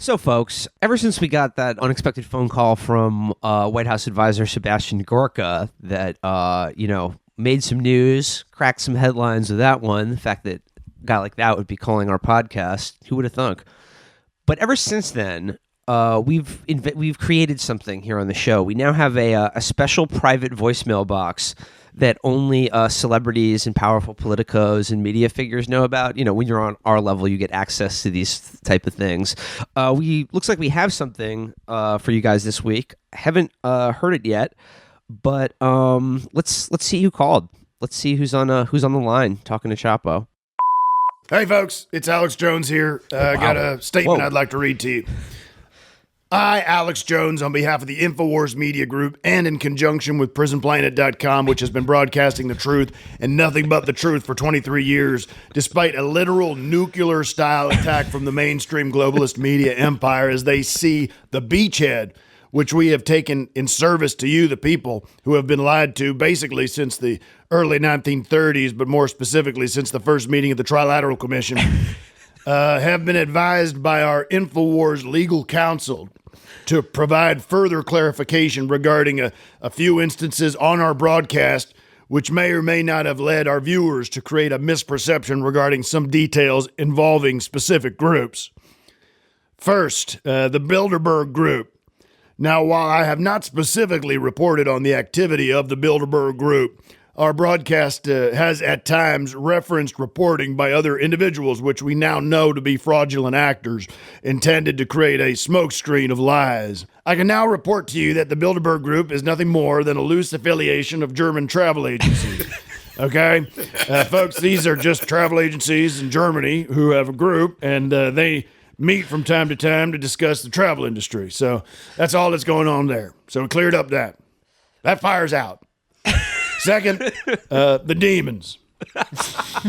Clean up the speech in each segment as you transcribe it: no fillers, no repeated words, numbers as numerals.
So, folks, ever since we got that unexpected phone call from White House advisor Sebastian Gorka that, made some news, cracked some headlines with that one, the fact that a guy like that would be calling our podcast, who would have thunk? But ever since then, we've created something here on the show. We now have a special private voicemail box that only celebrities and powerful politicos and media figures know about. You know, when you're on our level, you get access to these type of things. Looks like we have something for you guys this week. Haven't heard it yet, but let's see who called. Let's see who's on the line talking to Chapo. Hey, folks, it's Alex Jones here. I got a statement I'd like to read to you. I, Alex Jones, on behalf of the InfoWars Media Group and in conjunction with PrisonPlanet.com, which has been broadcasting the truth and nothing but the truth for 23 years, despite a literal nuclear-style attack from the mainstream globalist media empire as they see the beachhead, which we have taken in service to you, the people, who have been lied to basically since the early 1930s, but more specifically since the first meeting of the Trilateral Commission, have been advised by our InfoWars legal counsel to provide further clarification regarding a few instances on our broadcast which may or may not have led our viewers to create a misperception regarding some details involving specific groups. First, the Bilderberg Group. Now, while I have not specifically reported on the activity of the Bilderberg Group, our broadcast has at times referenced reporting by other individuals, which we now know to be fraudulent actors intended to create a smokescreen of lies. I can now report to you that the Bilderberg Group is nothing more than a loose affiliation of German travel agencies. Okay? Folks, these are just travel agencies in Germany who have a group, and they meet from time to time to discuss the travel industry. So that's all that's going on there. So we cleared up that. That fire's out. Second, the demons.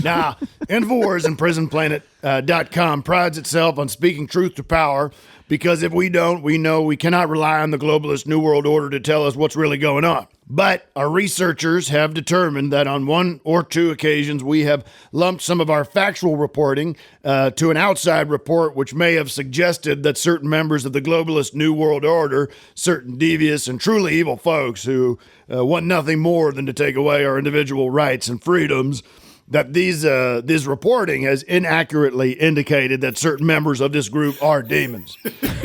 Now, InfoWars and PrisonPlanet.com prides itself on speaking truth to power because if we don't, we know we cannot rely on the globalist New World Order to tell us what's really going on. But our researchers have determined that on one or two occasions we have lumped some of our factual reporting to an outside report which may have suggested that certain members of the globalist New World Order, certain devious and truly evil folks who want nothing more than to take away our individual rights and freedoms, that this reporting has inaccurately indicated that certain members of this group are demons.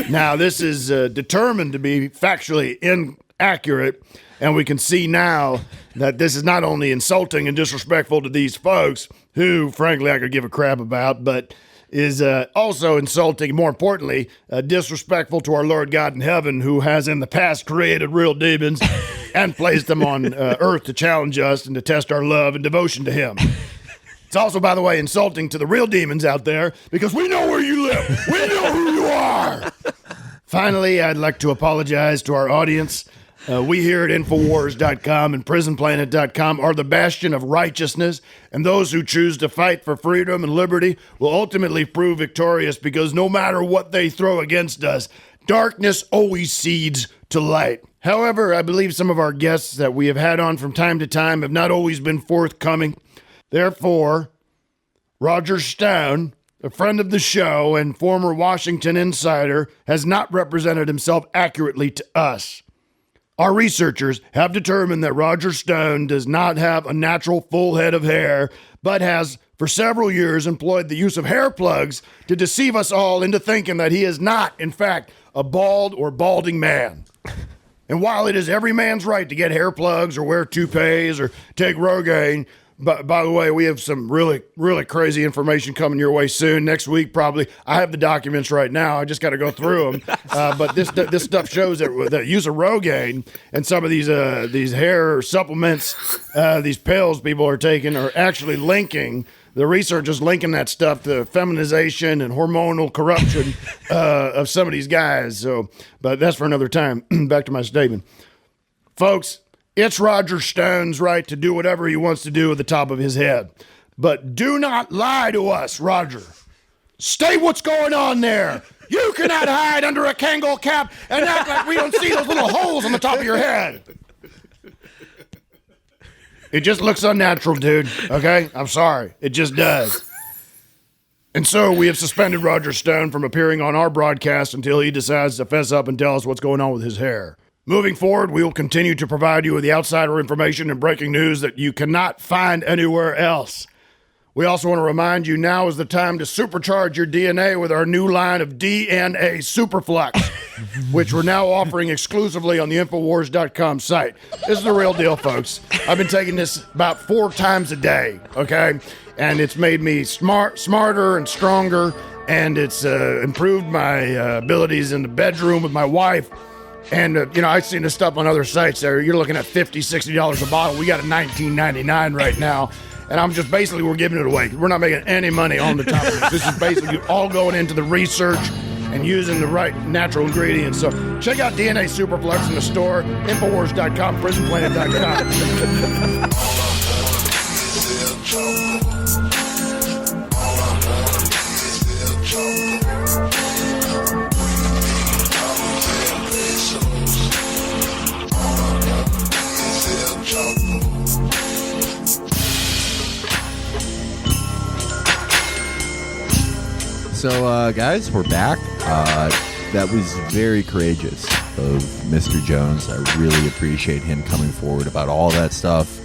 Now, this is determined to be factually inaccurate, and we can see now that this is not only insulting and disrespectful to these folks, who, frankly, I could give a crap about, but is also insulting, more importantly, disrespectful to our Lord God in heaven, who has in the past created real demons and placed them on earth to challenge us and to test our love and devotion to him. It's also, by the way, insulting to the real demons out there because we know where you live. We know who you are. Finally, I'd like to apologize to our audience. We here at Infowars.com and PrisonPlanet.com are the bastion of righteousness, and those who choose to fight for freedom and liberty will ultimately prove victorious because no matter what they throw against us, darkness always cedes to light. However, I believe some of our guests that we have had on from time to time have not always been forthcoming. Therefore, Roger Stone, a friend of the show and former Washington insider, has not represented himself accurately to us. Our researchers have determined that Roger Stone does not have a natural full head of hair, but has for several years employed the use of hair plugs to deceive us all into thinking that he is not, in fact, a bald or balding man. And while it is every man's right to get hair plugs or wear toupees or take Rogaine, but by the way, we have some really, really crazy information coming your way soon. Next week, probably. I have the documents right now. I just got to go through them. But this stuff shows that the use of Rogaine and some of these hair supplements, these pills people are taking, are actually linking. The research is linking that stuff to feminization and hormonal corruption of some of these guys. So, but that's for another time. Back to my statement, folks. It's Roger Stone's right to do whatever he wants to do at the top of his head. But do not lie to us, Roger. State what's going on there. You cannot hide under a Kangol cap and act like we don't see those little holes on the top of your head. It just looks unnatural, dude, okay? I'm sorry. It just does. And so we have suspended Roger Stone from appearing on our broadcast until he decides to fess up and tell us what's going on with his hair. Moving forward, we will continue to provide you with the outsider information and breaking news that you cannot find anywhere else. We also want to remind you now is the time to supercharge your DNA with our new line of DNA Superflux, which we're now offering exclusively on the Infowars.com site. This is the real deal, folks. I've been taking this about 4 times a day, okay? And it's made me smarter and stronger, and it's improved my abilities in the bedroom with my wife. And, I've seen this stuff on other sites there. You're looking at $50, $60 a bottle. We got it $19.99 right now. And I'm just basically, we're giving it away. We're not making any money on the top of this. This is basically all going into the research and using the right natural ingredients. So check out DNA Superflux in the store, Infowars.com, PrisonPlanet.com. So, guys, we're back. That was very courageous of Mr. Jones. I really appreciate him coming forward about all that stuff.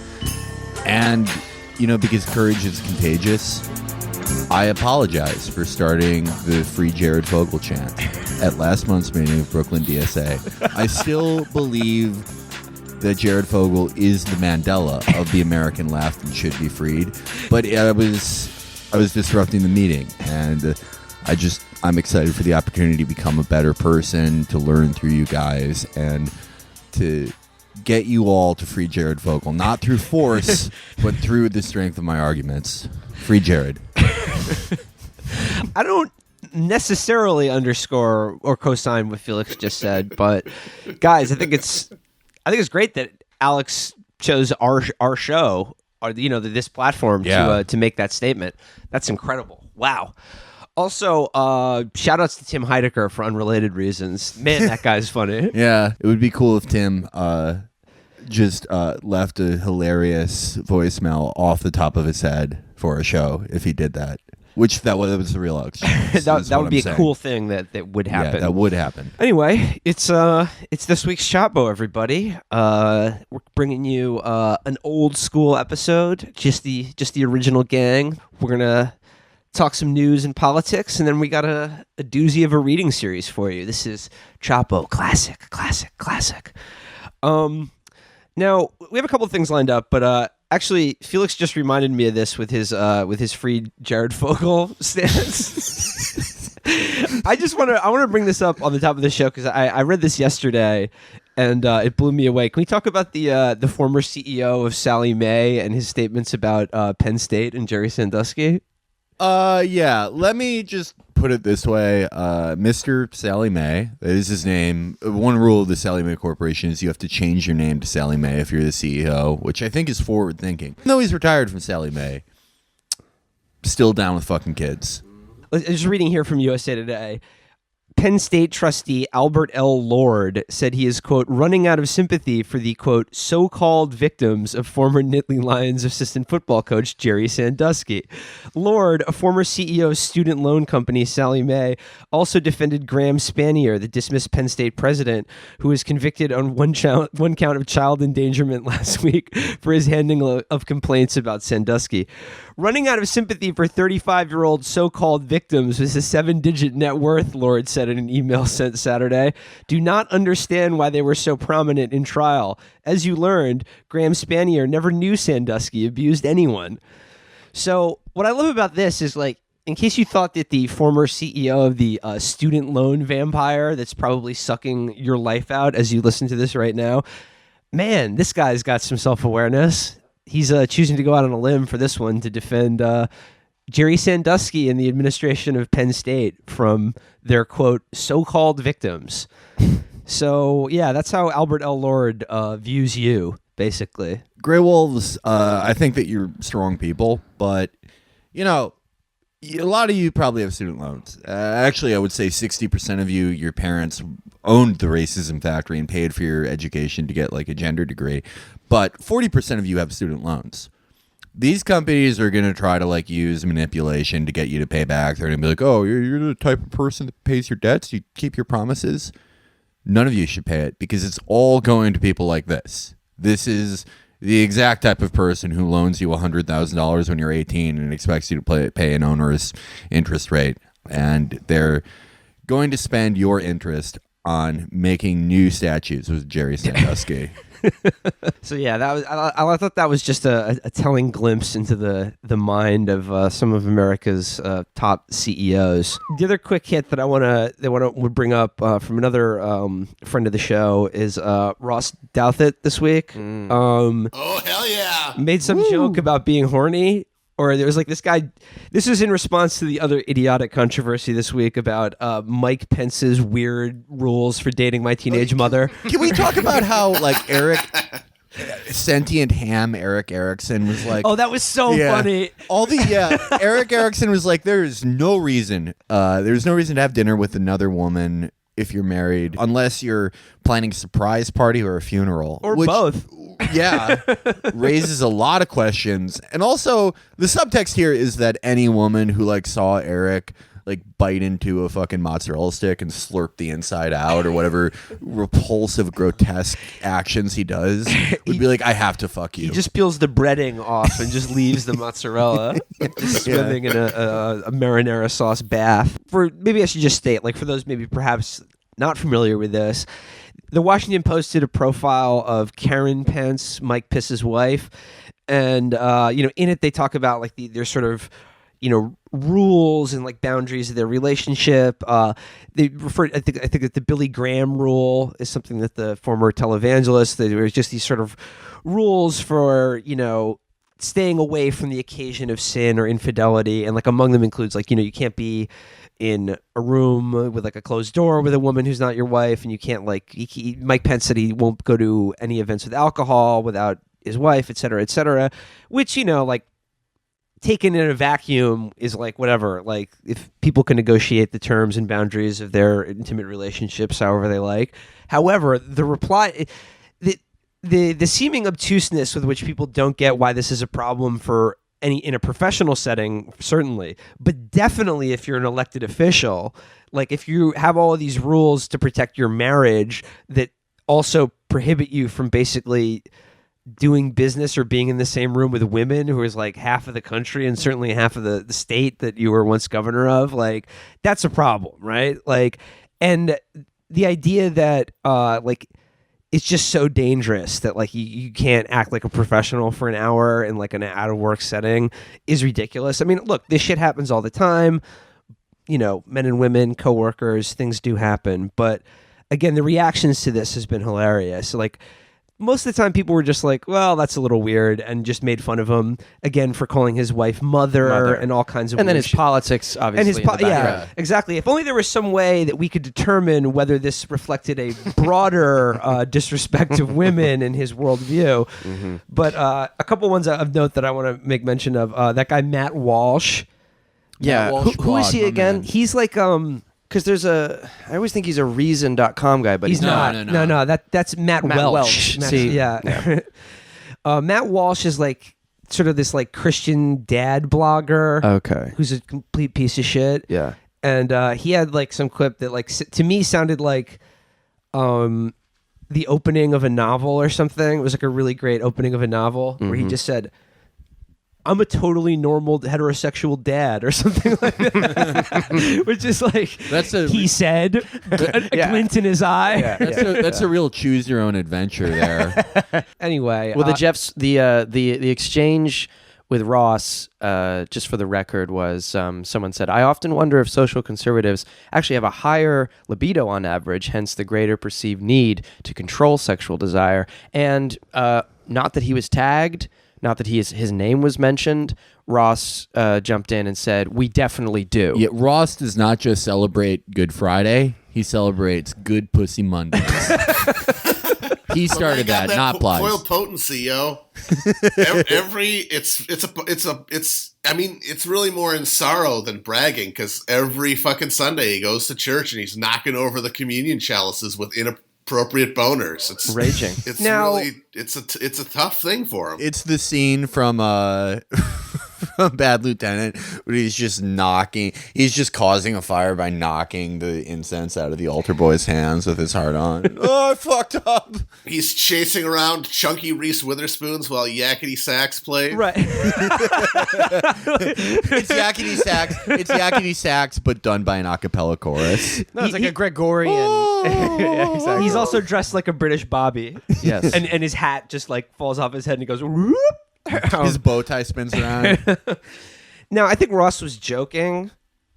And, because courage is contagious, I apologize for starting the Free Jared Fogle chant at last month's meeting of Brooklyn DSA. I still believe that Jared Fogle is the Mandela of the American left and should be freed. But I was disrupting the meeting, and I'm excited for the opportunity to become a better person, to learn through you guys, and to get you all to free Jared Fogle, not through force, but through the strength of my arguments. Free Jared. I don't necessarily underscore or co-sign what Felix just said, but guys, I think it's great that Alex chose our show, or this platform to make that statement. That's incredible. Wow. Also, shout outs to Tim Heidecker for unrelated reasons. Man, that guy's funny. Yeah, it would be cool if Tim just left a hilarious voicemail off the top of his head for a show if he did that. Which that was the real exchange. that would be a cool thing that would happen. Yeah, that would happen. Anyway, it's this week's Chapo, everybody. We're bringing you an old school episode, just the original gang. We're gonna talk some news and politics, and then we got a doozy of a reading series for you. This is Chapo, classic. Now we have a couple of things lined up, but actually, Felix just reminded me of this with his free Jared Fogle stance. I want to bring this up on the top of the show because I read this yesterday and it blew me away. Can we talk about the former CEO of Sallie Mae and his statements about Penn State and Jerry Sandusky? Yeah. Let me just put it this way. Mr. Sallie Mae, that is his name. One rule of the Sallie Mae Corporation is you have to change your name to Sallie Mae if you're the CEO, which I think is forward thinking. Even though he's retired from Sallie Mae, still down with fucking kids. Just reading here from USA Today. Penn State trustee Albert L. Lord said he is, quote, running out of sympathy for the, quote, so-called victims of former Nittany Lions assistant football coach Jerry Sandusky. Lord, a former CEO of student loan company Sallie Mae, also defended Graham Spanier, the dismissed Penn State president, who was convicted on one count of child endangerment last week for his handling of complaints about Sandusky. Running out of sympathy for 35-year-old so-called victims was a 7-digit net worth, Lord said in an email sent Saturday. Do not understand why they were so prominent in trial. As you learned, Graham Spanier never knew Sandusky abused anyone. So what I love about this is, like, in case you thought that the former CEO of the student loan vampire that's probably sucking your life out as you listen to this right now, man, this guy's got some self-awareness. He's choosing to go out on a limb for this one to defend Jerry Sandusky and the administration of Penn State from their, quote, so-called victims. So, yeah, that's how Albert L. Lord views you, basically. Grey Wolves, I think that you're strong people, but, you know, a lot of you probably have student loans. Actually, I would say 60% of you, your parents owned the racism factory and paid for your education to get like a gender degree. But 40% of you have student loans. These companies are going to try to like use manipulation to get you to pay back. They're going to be like, oh, you're the type of person that pays your debts. You keep your promises. None of you should pay it because it's all going to people like this. This is the exact type of person who loans you $100,000 when you're 18 and expects you to pay an onerous interest rate. And they're going to spend your interest on making new statues with Jerry Sandusky. So yeah, that was. I thought that was just a telling glimpse into the mind of some of America's top CEOs. The other quick hit that would bring up from another friend of the show is Ross Douthat this week. Oh hell yeah! Made some joke about being horny. Or there was like this guy. This is in response to the other idiotic controversy this week about Mike Pence's weird rules for dating my teenage mother. Can we talk about how like sentient ham Eric Erickson was like? Oh, that was so funny. Eric Erickson was like, there's no reason to have dinner with another woman if you're married, unless you're planning a surprise party or a funeral, or both. Yeah, raises a lot of questions. And also, the subtext here is that any woman who like saw Eric like bite into a fucking mozzarella stick and slurp the inside out or whatever repulsive, grotesque actions he does would be like, I have to fuck you. He just peels the breading off and just leaves the mozzarella just swimming in a marinara sauce bath. Maybe I should just state, like for those maybe perhaps not familiar with this, the Washington Post did a profile of Karen Pence, Mike Pence's wife, and in it they talk about like their sort of rules and like boundaries of their relationship. They refer, I think that the Billy Graham rule is something that the former televangelist. There was just these sort of rules for staying away from the occasion of sin or infidelity, and like among them includes like you can't be in a room with like a closed door with a woman who's not your wife, and you can't like Mike Pence said he won't go to any events with alcohol without his wife, et cetera, which like taken in a vacuum is like whatever. Like if people can negotiate the terms and boundaries of their intimate relationships however they like. However, the reply, the seeming obtuseness with which people don't get why this is a problem for in a professional setting, certainly, but definitely if you're an elected official, like if you have all of these rules to protect your marriage that also prohibit you from basically doing business or being in the same room with women who is like half of the country and certainly half of the state that you were once governor of, like that's a problem, right? Like, and the idea that it's just so dangerous that like you can't act like a professional for an hour in like an out of work setting is ridiculous. I mean, look, this shit happens all the time. Men and women, coworkers, things do happen. But again, the reactions to this has been hilarious. Like most of the time people were just like, well, that's a little weird, and just made fun of him again for calling his wife mother. And all kinds of and then weird his politics, obviously. Yeah, exactly. If only there was some way that we could determine whether this reflected a broader disrespect of women in his worldview. Mm-hmm. But a couple ones of note that I want to make mention of, that guy Matt Walsh. Yeah, who is he again? Man. He's like because I always think he's a Reason.com guy, but he's not. No. That's Matt Welch. Matt Walsh is like sort of this like Christian dad blogger. Okay. Who's a complete piece of shit. Yeah. And he had like some clip that like to me sounded like the opening of a novel or something. It was like a really great opening of a novel where he just said, I'm a totally normal heterosexual dad or something like that. Which is like, he said, a glint in his eye. Yeah. That's a real choose your own adventure there. Anyway. Well, the exchange with Ross, just for the record, was someone said, I often wonder if social conservatives actually have a higher libido on average, hence the greater perceived need to control sexual desire. And not that he was tagged, not that his name was mentioned, Ross jumped in and said, we definitely do. Yeah, Ross does not just celebrate Good Friday, he celebrates Good Pussy Mondays. He started that, not Plies. Foil potency, yo. It's really more in sorrow than bragging, because every fucking Sunday he goes to church and he's knocking over the communion chalices with inappropriate inappropriate boners. It's Raging. It's Now- really it's a tough thing for him. It's the scene from from Bad Lieutenant where he's just causing a fire by knocking the incense out of the altar boy's hands with his heart on. Oh, I fucked up. He's chasing around chunky Reese Witherspoons while Yakety Sax plays. Right. It's Yakety Sax. It's Yakety Sax, but done by an a cappella chorus. No, it's like a Gregorian. Yeah, exactly. He's also dressed like a British Bobby. Yes. And his hat just like falls off his head and he goes, whoop. His bow tie spins around. Now, I think Ross was joking.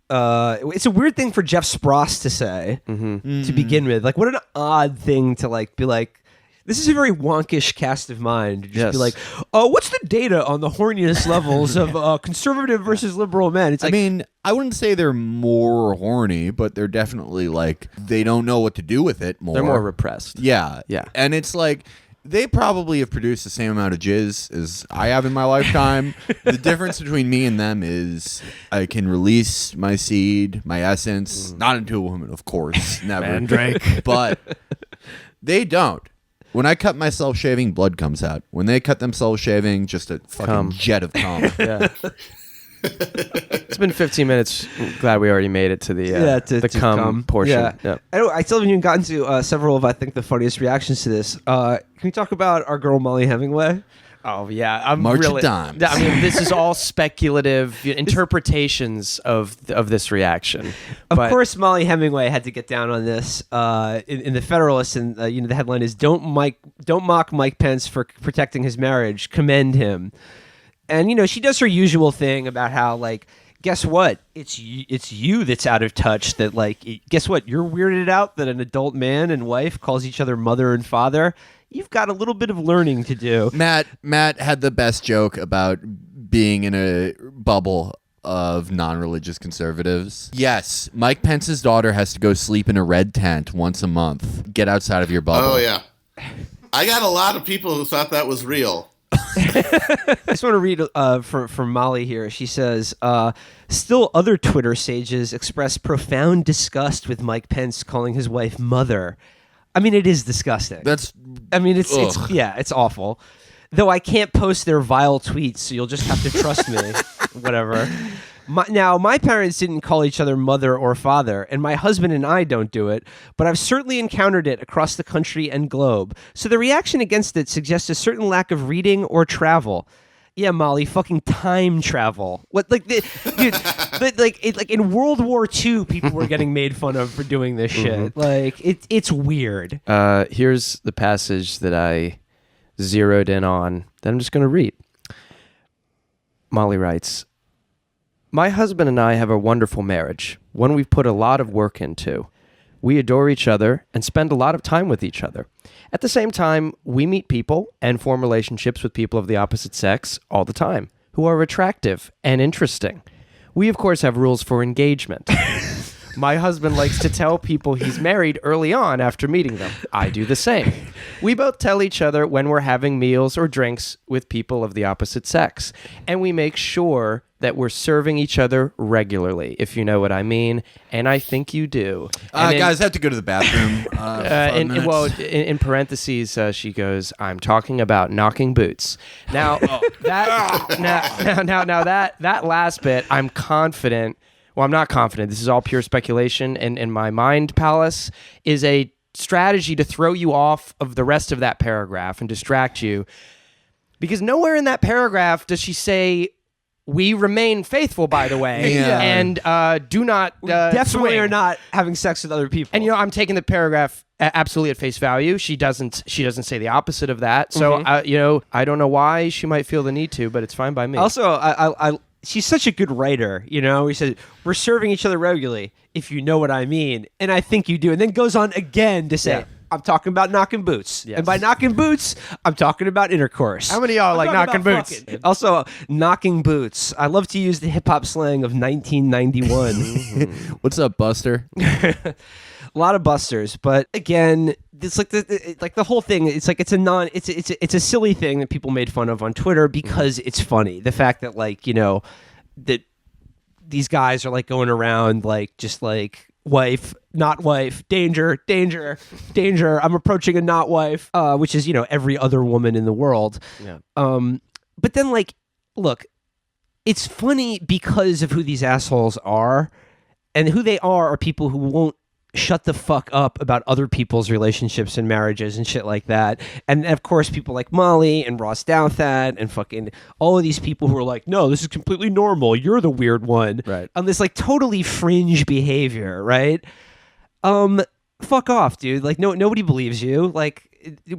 It's a weird thing for Jeff Spross to say to begin with. Like, what an odd thing to like be like. This is a very wonkish cast of mind. To just be like, oh, what's the data on the horniness levels of conservative versus liberal men? It's like, I mean, I wouldn't say they're more horny, but they're definitely like they don't know what to do with it more. They're more repressed. Yeah. Yeah. And it's like they probably have produced the same amount of jizz as I have in my lifetime. The difference between me and them is I can release my seed, my essence, not into a woman, of course, never. Mandrake. But they don't. When I cut myself shaving, blood comes out. When they cut themselves shaving, just a fucking Cum. jet of cum. Yeah. It's been 15 minutes. Glad we already made it to the the to cum portion. Yeah. Yep. I still haven't even gotten to several of, I think, the funniest reactions to this. Can we talk about our girl Molly Hemingway? Oh yeah, I'm March of really. Dimes. I mean, this is all speculative interpretations of this reaction. Of But- course, Molly Hemingway had to get down on this in the Federalist, and the headline is "Don't mock Mike Pence for protecting his marriage. Commend him." And she does her usual thing about how like, guess what? It's you that's out of touch. That like, guess what? You're weirded out that an adult man and wife calls each other mother and father. You've got a little bit of learning to do. Matt had the best joke about being in a bubble of non-religious conservatives. Yes, Mike Pence's daughter has to go sleep in a red tent once a month. Get outside of your bubble. Oh yeah, I got a lot of people who thought that was real. I just want to read from Molly here. She says, still other Twitter sages express profound disgust with Mike Pence calling his wife mother. I mean, it is disgusting. It's awful. Though I can't post their vile tweets, so you'll just have to trust me. Whatever. My parents didn't call each other mother or father, and my husband and I don't do it, but I've certainly encountered it across the country and globe. So the reaction against it suggests a certain lack of reading or travel. Yeah, Molly, fucking time travel. What, like, dude, like in World War II, people were getting made fun of for doing this shit. Like, it's weird. Here's the passage that I zeroed in on that I'm just going to read. Molly writes, "My husband and I have a wonderful marriage, one we've put a lot of work into. We adore each other and spend a lot of time with each other. At the same time, we meet people and form relationships with people of the opposite sex all the time, who are attractive and interesting. We, of course, have rules for engagement. My husband likes to tell people he's married early on after meeting them. I do the same. We both tell each other when we're having meals or drinks with people of the opposite sex, and we make sure that we're serving each other regularly, if you know what I mean, and I think you do." Guys, I have to go to the bathroom. In parentheses, she goes, "I'm talking about knocking boots." Now, that last bit, I'm confident. Well, I'm not confident. This is all pure speculation, and in my mind palace is a strategy to throw you off of the rest of that paragraph and distract you, because nowhere in that paragraph does she say, "We remain faithful, by the way, and do not Definitely swing." are not having sex with other people. And I'm taking the paragraph absolutely at face value. She doesn't say the opposite of that. So I don't know why she might feel the need to, but it's fine by me. Also, she's such a good writer, He said, "We're serving each other regularly, if you know what I mean, and I think you do," and then goes on again to say, Yeah. "I'm talking about knocking boots, Yes. and by knocking boots, I'm talking about intercourse." How many of y'all like knocking boots? Also, knocking boots. I love to use the hip hop slang of 1991. What's up, Buster? A lot of busters, but again, it's like the whole thing. It's like it's a silly thing that people made fun of on Twitter because it's funny. The fact that that these guys are like going around like just like wife, not wife, danger, danger, danger. I'm approaching a not wife, which is, every other woman in the world. Yeah. But then, like, look, it's funny because of who these assholes are, and who they are people who won't shut the fuck up about other people's relationships and marriages and shit like that. And of course, people like Molly and Ross Douthat and fucking all of these people who are like, no, this is completely normal. You're the weird one. Right. On this like totally fringe behavior, right? Fuck off, dude. Like, nobody believes you. Like,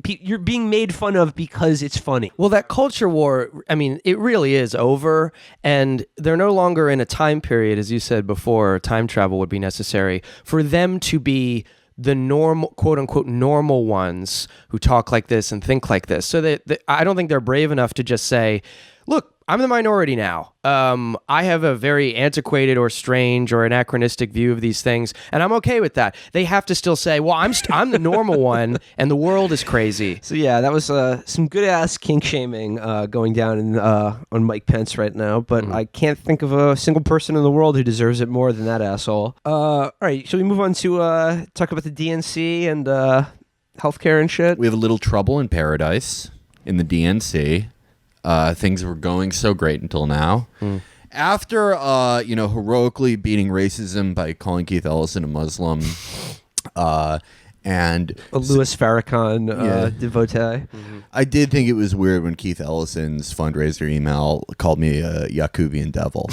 you're being made fun of because it's funny. Well, that culture war, I mean, it really is over, and they're no longer in a time period, as you said before, time travel would be necessary, for them to be the normal, quote unquote, normal ones who talk like this and think like this. So I don't think they're brave enough to just say, look, I'm the minority now. I have a very antiquated or strange or anachronistic view of these things, and I'm okay with that. They have to still say, well, I'm the normal one, and the world is crazy. So yeah, that was some good ass kink shaming going down on Mike Pence right now. But I can't think of a single person in the world who deserves it more than that asshole. All right, shall we move on to talk about the DNC and healthcare and shit? We have a little trouble in paradise in the DNC. Things were going so great until now. After, heroically beating racism by calling Keith Ellison a Muslim, and A Louis Farrakhan devotee. I did think it was weird when Keith Ellison's fundraiser email called me a Yakubian devil.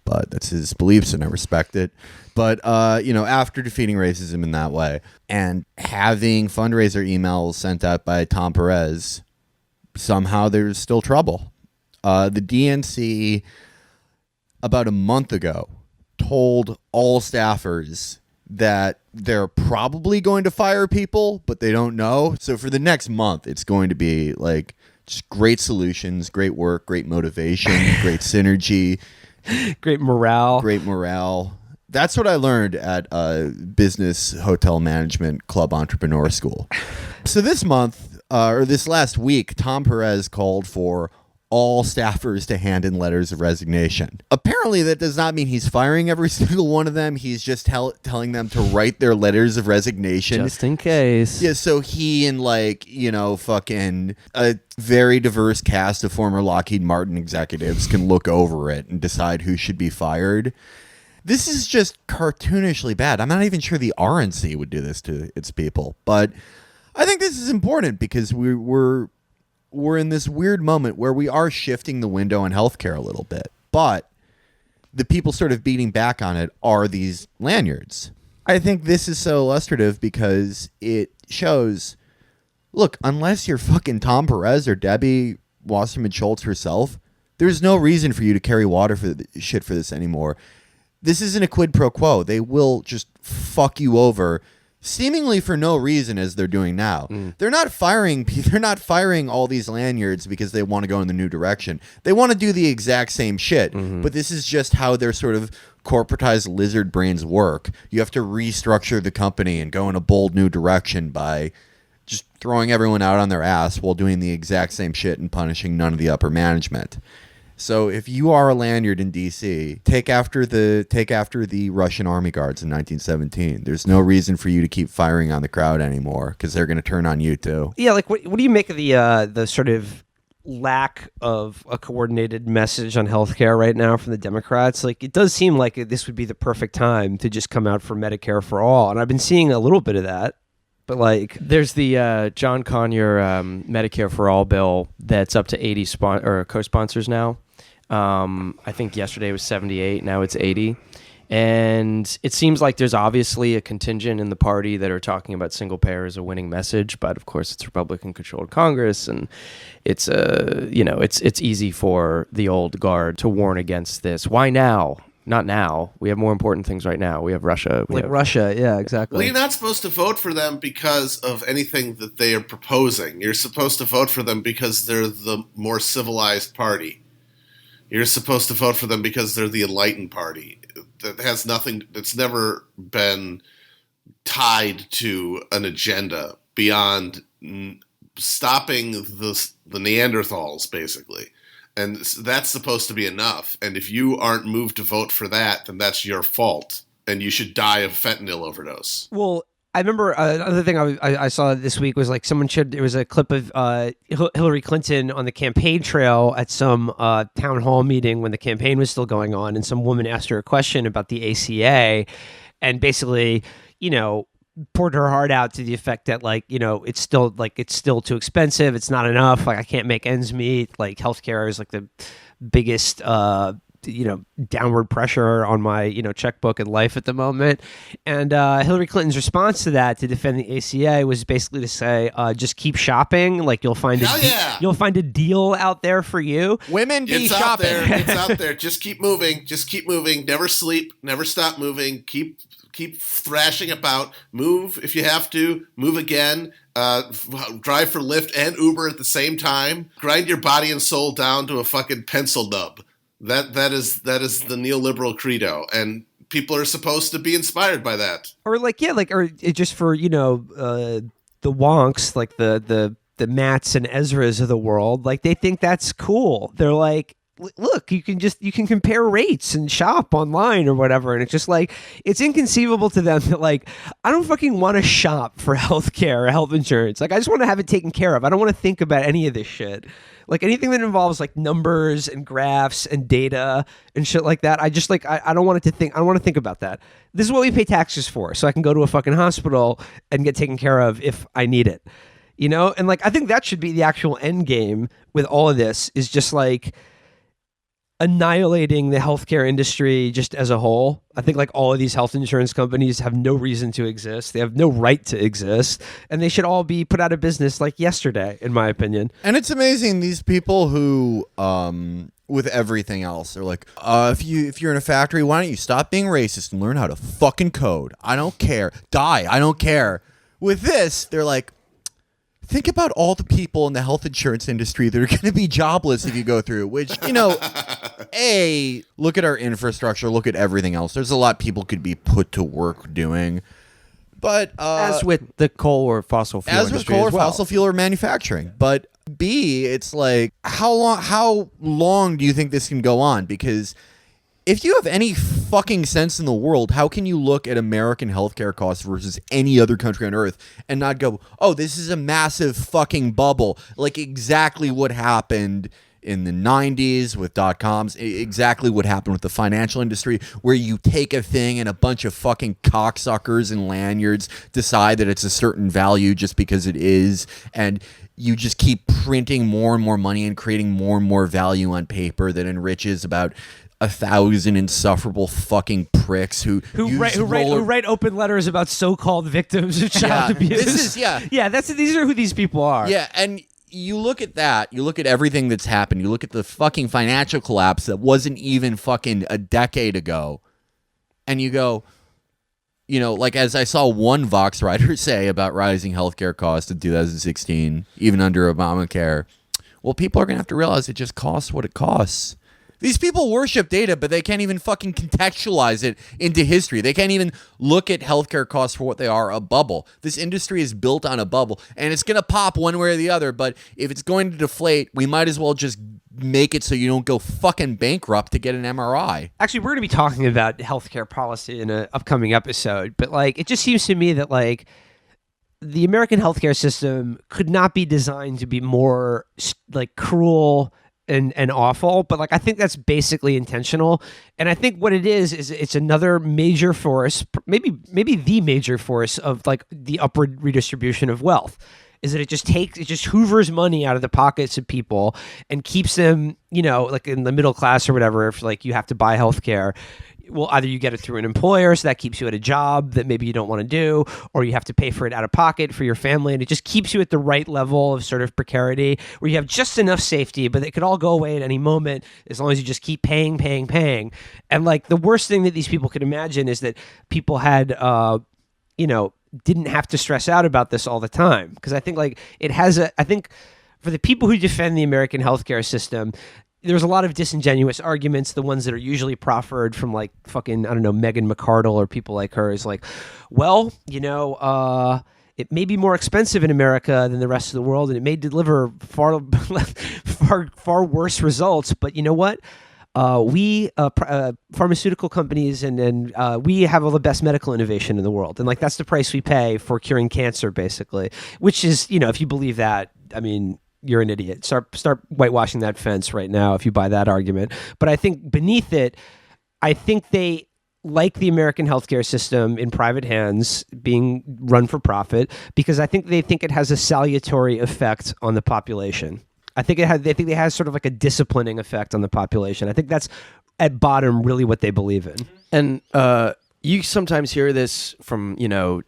But that's his beliefs, and I respect it. But, after defeating racism in that way and having fundraiser emails sent out by Tom Perez, somehow there's still trouble. The DNC, about a month ago, told all staffers that they're probably going to fire people, but they don't know. So for the next month, it's going to be like just great solutions, great work, great motivation, great synergy. Great morale. Great morale. That's what I learned at Business Hotel Management Club Entrepreneur School. So this month, or this last week, Tom Perez called for all staffers to hand in letters of resignation. Apparently, that does not mean he's firing every single one of them. He's just telling them to write their letters of resignation. Just in case. Yeah, so he and fucking a very diverse cast of former Lockheed Martin executives can look over it and decide who should be fired. This is just cartoonishly bad. I'm not even sure the RNC would do this to its people, but I think this is important because we're in this weird moment where we are shifting the window on healthcare a little bit, but the people sort of beating back on it are these lanyards. I think this is so illustrative because it shows, look, unless you're fucking Tom Perez or Debbie Wasserman Schultz herself, there's no reason for you to carry water for shit for this anymore. This isn't a quid pro quo. They will just fuck you over seemingly for no reason, as they're doing now. They're not firing all these lanyards because they want to go in the new direction. They want to do the exact same shit, but this is just how their sort of corporatized lizard brains work. You have to restructure the company and go in a bold new direction by just throwing everyone out on their ass while doing the exact same shit and punishing none of the upper management. So if you are a lanyard in D.C., take after the Russian army guards in 1917. There's no reason for you to keep firing on the crowd anymore because they're going to turn on you too. Yeah, like what do you make of the sort of lack of a coordinated message on healthcare right now from the Democrats? Like, it does seem like this would be the perfect time to just come out for Medicare for all, and I've been seeing a little bit of that. But like, there's the John Conyers Medicare for all bill that's up to 80 co-sponsors now. I think yesterday was 78, now it's 80. And it seems like there's obviously a contingent in the party that are talking about single payer as a winning message, but of course it's Republican-controlled Congress, and it's it's easy for the old guard to warn against this. Why now? Not now. We have more important things right now. We have Russia. Russia, yeah, exactly. Well, you're not supposed to vote for them because of anything that they are proposing. You're supposed to vote for them because they're the more civilized party. You're supposed to vote for them because they're the enlightened party. That has nothing. That's never been tied to an agenda beyond stopping the Neanderthals, basically. And that's supposed to be enough. And if you aren't moved to vote for that, then that's your fault. and you should die of fentanyl overdose. Well, I remember another thing I saw this week was like someone shared, there was a clip of Hillary Clinton on the campaign trail at some town hall meeting when the campaign was still going on, and some woman asked her a question about the ACA, and basically, poured her heart out to the effect that it's still too expensive, it's not enough, like I can't make ends meet, like healthcare is like the biggest downward pressure on my checkbook and life at the moment. And Hillary Clinton's response to that, to defend the ACA, was basically to say, just keep shopping, like you'll find a deal out there for you. Women be it's shopping. It's out there. Just keep moving. Never sleep. Never stop moving. Keep thrashing about. Move if you have to. Move again. Drive for Lyft and Uber at the same time. Grind your body and soul down to a fucking pencil nub. That is the neoliberal credo, and people are supposed to be inspired by that. Or just for the wonks, like the Matts and Ezras of the world, like they think that's cool. They're like, look, you can compare rates and shop online or whatever, and it's just like, it's inconceivable to them that like, I don't fucking want to shop for healthcare or health insurance. Like I just want to have it taken care of. I don't want to think about any of this shit. Like anything that involves like numbers and graphs and data and shit like that, I just like I don't want it to think. I don't want to think about that. This is what we pay taxes for, so I can go to a fucking hospital and get taken care of if I need it. And like I think that should be the actual end game with all of this, is just like annihilating the healthcare industry just as a whole. I think like all of these health insurance companies have no reason to exist. They have no right to exist, and they should all be put out of business like yesterday, in my opinion. And it's amazing, these people who with everything else, they're like, if you're in a factory, why don't you stop being racist and learn how to fucking code? I don't care. Die. I don't care. With this, they're like, think about all the people in the health insurance industry that are going to be jobless if you go through, which, look at our infrastructure, look at everything else. There's a lot people could be put to work doing. But as with the coal or fossil fuel industry as well. Fossil fuel or manufacturing. But B, it's like, how long do you think this can go on? Because if you have any fucking sense in the world, how can you look at American healthcare costs versus any other country on earth and not go, oh, this is a massive fucking bubble, like exactly what happened in the 90s with .coms, exactly what happened with the financial industry, where you take a thing and a bunch of fucking cocksuckers and lanyards decide that it's a certain value just because it is, and you just keep printing more and more money and creating more and more value on paper that enriches about 1,000 insufferable fucking pricks who write open letters about so-called victims of child abuse. These are who these people are. Yeah, and you look at that, you look at everything that's happened, you look at the fucking financial collapse that wasn't even fucking a decade ago, and you go, like as I saw one Vox writer say about rising healthcare costs in 2016, even under Obamacare, well, people are going to have to realize it just costs what it costs. These people worship data, but they can't even fucking contextualize it into history. They can't even look at healthcare costs for what they are, a bubble. This industry is built on a bubble, and it's going to pop one way or the other, but if it's going to deflate, we might as well just make it so you don't go fucking bankrupt to get an MRI. Actually, we're going to be talking about healthcare policy in an upcoming episode, but like it just seems to me that like the American healthcare system could not be designed to be more like cruel and awful, but like I think that's basically intentional. And I think what it is it's another major force, maybe the major force of like the upward redistribution of wealth, is that it just hoovers money out of the pockets of people and keeps them, like in the middle class or whatever. If like you have to buy healthcare, well, either you get it through an employer, so that keeps you at a job that maybe you don't want to do, or you have to pay for it out of pocket for your family, and it just keeps you at the right level of sort of precarity where you have just enough safety, but it could all go away at any moment as long as you just keep paying. And like the worst thing that these people could imagine is that people had, didn't have to stress out about this all the time. Because I think like I think for the people who defend the American healthcare system, there's a lot of disingenuous arguments. The ones that are usually proffered from like fucking, I don't know, Meghan McArdle or people like her is like, well, it may be more expensive in America than the rest of the world, and it may deliver far worse results. But you know what? pharmaceutical companies and we have all the best medical innovation in the world, and like that's the price we pay for curing cancer, basically. Which is, if you believe that, I mean, you're an idiot. Start whitewashing that fence right now if you buy that argument. But I think beneath it, I think they like the American healthcare system in private hands being run for profit because I think they think it has a salutary effect on the population. They think it has sort of like a disciplining effect on the population. I think that's at bottom really what they believe in. And you sometimes hear this from,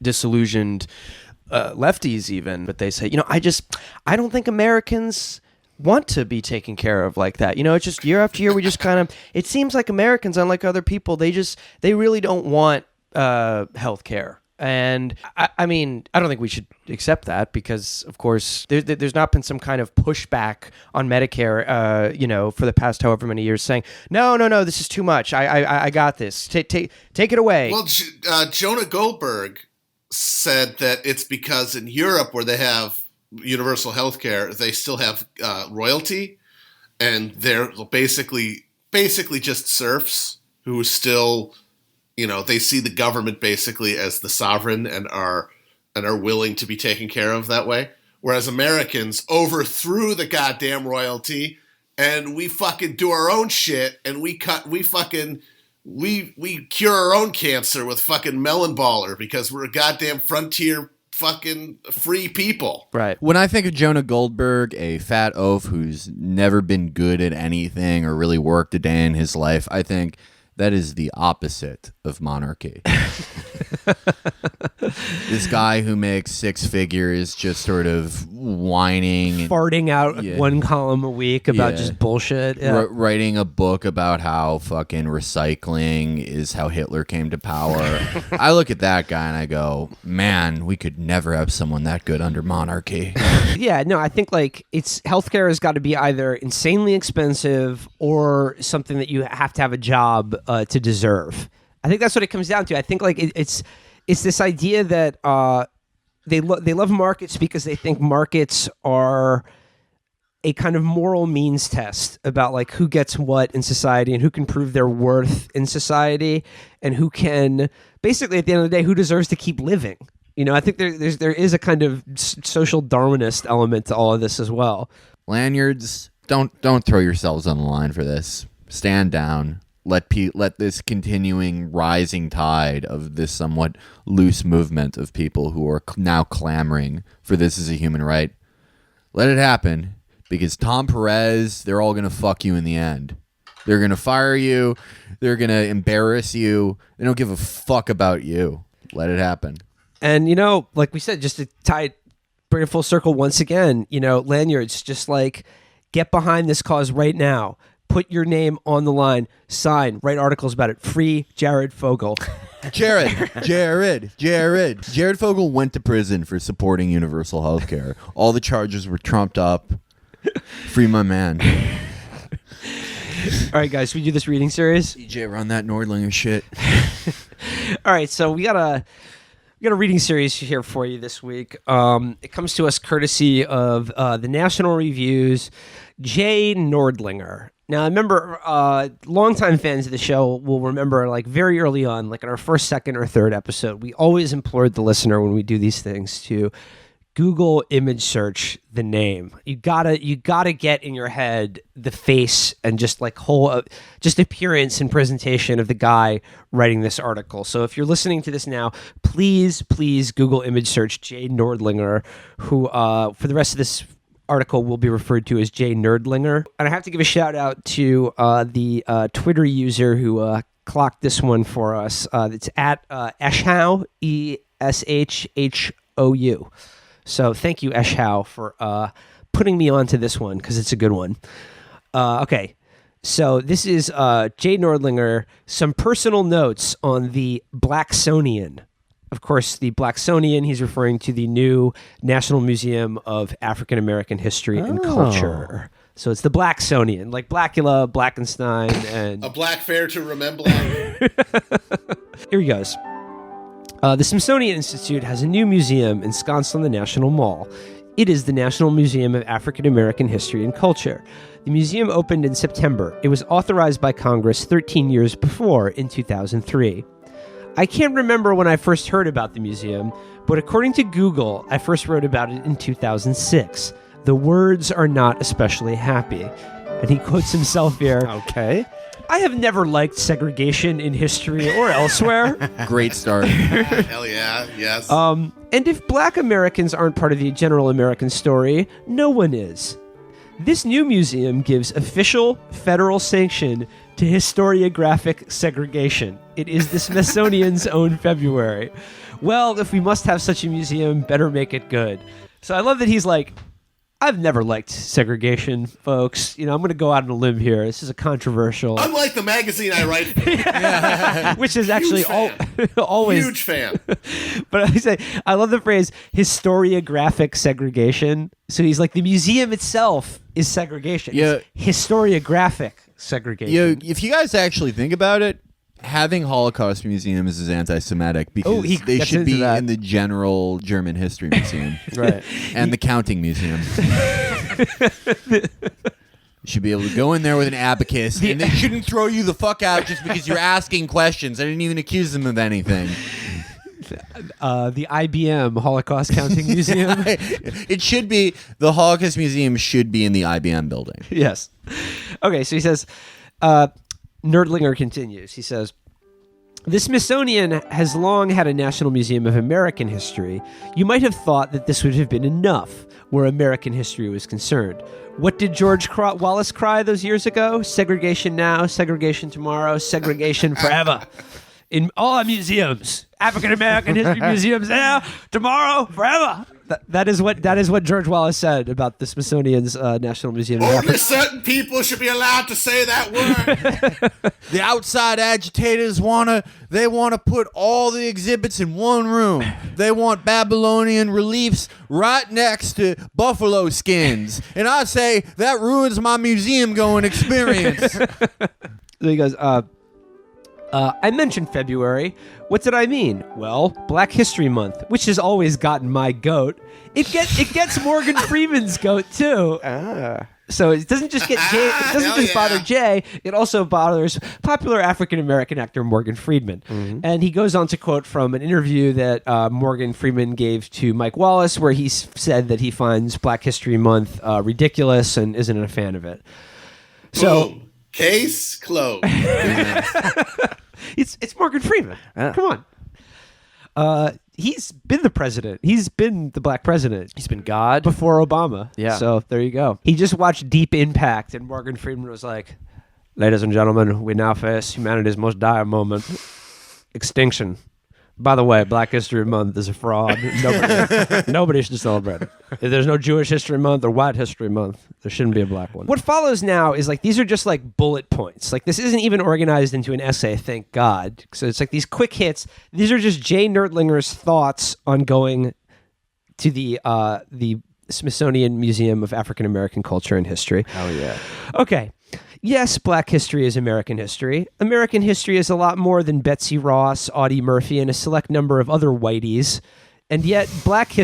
disillusioned lefties even, but they say, I don't think Americans want to be taken care of like that. It's just year after year, we just kind of, it seems like Americans, unlike other people, they really don't want health care. And I mean, I don't think we should accept that because, of course, there's not been some kind of pushback on Medicare, for the past however many years saying, no, this is too much. I got this. Take it away. Well, Jonah Goldberg said that it's because in Europe where they have universal health care, they still have royalty, and they're basically just serfs who still, they see the government basically as the sovereign and are willing to be taken care of that way. Whereas Americans overthrew the goddamn royalty and we fucking do our own shit and we cure our own cancer with fucking melon baller because we're a goddamn frontier fucking free people. Right. When I think of Jonah Goldberg, a fat oaf who's never been good at anything or really worked a day in his life, I think that is the opposite of monarchy. This guy who makes six figures just sort of whining. Farting out one column a week about just bullshit. Yeah. Writing a book about how fucking recycling is how Hitler came to power. I look at that guy and I go, man, we could never have someone that good under monarchy. Yeah, no, I think like healthcare has got to be either insanely expensive or something that you have to have a job to deserve. I think that's what it comes down to. I think like it's this idea that they love markets because they think markets are a kind of moral means test about like who gets what in society and who can prove their worth in society and who can basically at the end of the day who deserves to keep living. I think there is a kind of social Darwinist element to all of this as well. Lanyards, don't throw yourselves on the line for this. Stand down. Let this continuing rising tide of this somewhat loose movement of people who are now clamoring for this as a human right. Let it happen, because Tom Perez, they're all going to fuck you in the end. They're going to fire you. They're going to embarrass you. They don't give a fuck about you. Let it happen. And, like we said, just to bring it full circle once again, Lanyards, just like get behind this cause right now. Put your name on the line, sign, write articles about it. Free Jared Fogle. Jared Fogle went to prison for supporting universal health care. All the charges were trumped up. Free my man. All right, guys, should we do this reading series? DJ, run that Nerdlinger shit. All right, so we got a reading series here for you this week. It comes to us courtesy of the National Review's Jay Nerdlinger. Now, I remember longtime fans of the show will remember, like very early on, like in our first, second, or third episode, we always implored the listener when we do these things to Google image search the name. You gotta get in your head the face and just like whole just appearance and presentation of the guy writing this article. So if you're listening to this now, please Google image search Jay Nerdlinger, who for the rest of this article will be referred to as Jay Nerdlinger. And I have to give a shout out to the Twitter user who clocked this one for us. It's at Eshhou, ESHHOU. So thank you, Eshhou, for putting me onto this one because it's a good one. Okay, so this is Jay Nerdlinger, some personal notes on the Blacksonian. Of course, the Blacksonian, he's referring to the new National Museum of African American History and Culture. So it's the Blacksonian, like Blackula, Blackenstein, and... A black fair to remember. Here he goes. The Smithsonian Institute has a new museum ensconced on the National Mall. It is the National Museum of African American History and Culture. The museum opened in September. It was authorized by Congress 13 years before, in 2003. I can't remember when I first heard about the museum, but according to Google, I first wrote about it in 2006. The words are not especially happy. And he quotes himself here. Okay. I have never liked segregation in history or elsewhere. Great start. Hell yeah, yes. And if black Americans aren't part of the general American story, no one is. This new museum gives official federal sanction to historiographic segregation. It is the Smithsonian's own February. Well, if we must have such a museum, better make it good. So I love that he's like, I've never liked segregation, folks. I'm going to go out on a limb here. This is a controversial... Unlike the magazine I write for. Which is actually always... Huge fan. But I love the phrase historiographic segregation. So he's like, the museum itself is segregation. Yeah. It's historiographic segregation. If you guys actually think about it, having Holocaust museums is anti-Semitic because they gets should into be that. in the general German history museum. Right. And the counting museum. You should be able to go in there with an abacus, and they shouldn't throw you the fuck out just because you're asking questions. I didn't even accuse them of anything. The IBM Holocaust Counting Museum. It should be, the Holocaust Museum should be in the IBM building. Yes. Okay, so he says, Nerdlinger continues. He says, the Smithsonian has long had a National Museum of American History. You might have thought that this would have been enough where American history was concerned. What did George Wallace cry those years ago? Segregation now, segregation tomorrow, segregation forever. In all our museums, African American history museums now, tomorrow, forever. That is what George Wallace said about the Smithsonian's National Museum of Only Africa. certain people should be allowed to say that word. The outside agitators wanna put all the exhibits in one room. They want Babylonian reliefs right next to buffalo skins. And I say that ruins my museum going experience. So he goes, I mentioned February. What did I mean? Well, Black History Month, which has always gotten my goat. It gets Morgan Freeman's goat too. So it doesn't just get Jay. It doesn't just bother Jay. It also bothers popular African American actor Morgan Freeman. Mm-hmm. And he goes on to quote from an interview that Morgan Freeman gave to Mike Wallace, where he said that he finds Black History Month ridiculous and isn't a fan of it. So. Boom. Case closed. It's Morgan Freeman. Come on. He's been the president. He's been the black president. He's been God before Obama. Yeah. So there you go. He just watched Deep Impact, and Morgan Freeman was like, ladies and gentlemen, we now face humanity's most dire moment. Extinction. By the way, Black History Month is a fraud. Nobody should celebrate it. If there's no Jewish History Month or White History Month, there shouldn't be a black one. What follows now is like, these are just like bullet points. Like, this isn't even organized into an essay, thank God. So it's like these quick hits. These are just Jay Nerdlinger's thoughts on going to the Smithsonian Museum of African American Culture and History. Oh, yeah. Okay. Yes, black history is American history. American history is a lot more than Betsy Ross, Audie Murphy, and a select number of other whiteys. And yet, black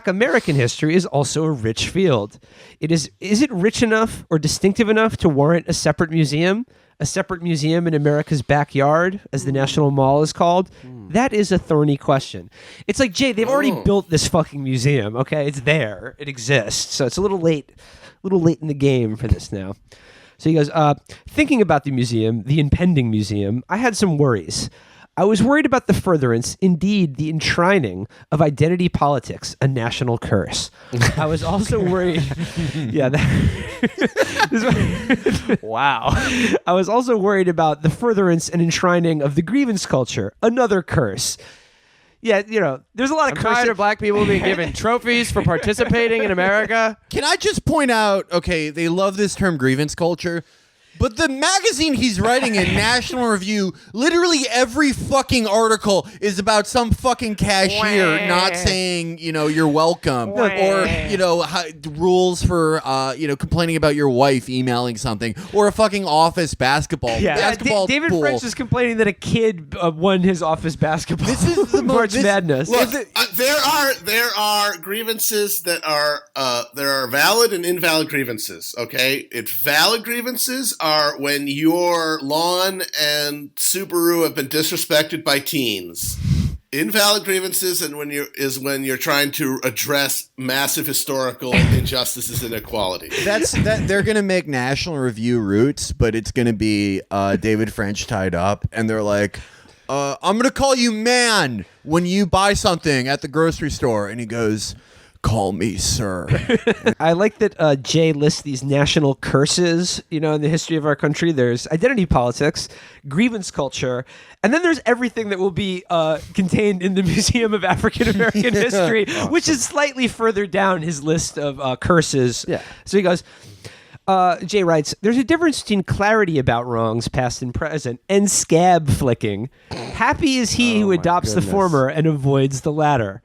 American history is also a rich field. Is it rich enough or distinctive enough to warrant a separate museum? A separate museum in America's backyard, as the National Mall is called? That is a thorny question. It's like, Jay, they've already built this fucking museum, okay? It's there. It exists. So it's a little late in the game for this now. So he goes, thinking about the museum, the impending museum, I had some worries. I was worried about the furtherance, indeed the enshrining of identity politics, a national curse. I was also worried... Wow. I was also worried about the furtherance and enshrining of the grievance culture, another curse. Yeah, there's a lot of tired of black people being given trophies for participating in America. Can I just point out, okay, they love this term grievance culture. But the magazine he's writing in, National Review, literally every fucking article is about some fucking cashier not saying, you're welcome. Or, rules for, complaining about your wife emailing something. Or a fucking office basketball. Basketball David pool. French is complaining that a kid won his office basketball. This is the March Madness. Look, there are grievances that are there are valid and invalid grievances. Okay, valid grievances are when your lawn and Subaru have been disrespected by teens. Invalid grievances and when you're trying to address massive historical injustices and inequality. They're gonna make National Review roots, but it's gonna be David French tied up, and they're like, I'm gonna call you man when you buy something at the grocery store, and he goes, call me sir. I like that Jay lists these national curses, in the history of our country. There's identity politics, grievance culture, and then there's everything that will be contained in the Museum of African American History, which is slightly further down his list of curses. Yeah. So he goes, Jay writes, there's a difference between clarity about wrongs, past and present, and scab flicking. Happy is he who adopts the former and avoids the latter.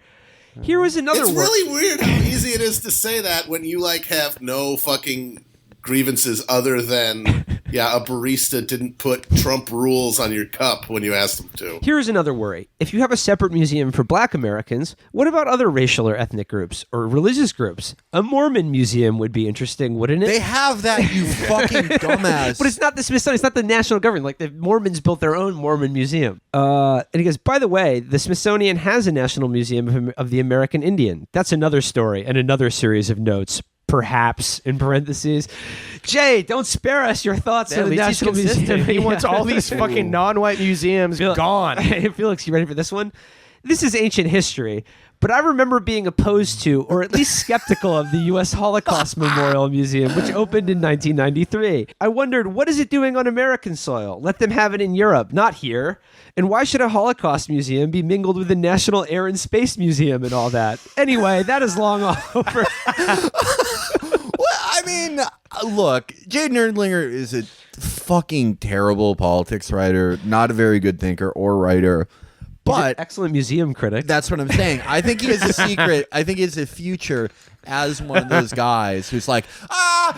Here was another It's one. really weird how easy it is to say that when you have no fucking grievances other than a barista didn't put Trump rules on your cup when you asked them to. Here's another worry. If you have a separate museum for Black Americans, what about other racial or ethnic groups or religious groups? A Mormon museum would be interesting, wouldn't it? They have that, you fucking dumbass. But it's not the Smithsonian. It's not the national government. Like the Mormons built their own Mormon museum. And he goes, by the way, the Smithsonian has a national museum of the American Indian. That's another story and another series of notes. Perhaps in parentheses. Jay, don't spare us your thoughts on the National Museum. He wants all these fucking non-white museums gone. Felix, you ready for this one? This is ancient history, but I remember being opposed to, or at least skeptical of, the U.S. Holocaust Memorial Museum, which opened in 1993. I wondered, what is it doing on American soil? Let them have it in Europe, not here. And why should a Holocaust museum be mingled with the National Air and Space Museum and all that? Anyway, that is long over. Well, I mean, look, Jay Nerdlinger is a fucking terrible politics writer, not a very good thinker or writer. But excellent museum critic. That's what I'm saying. I think he has a secret. I think he has a future as one of those guys who's like,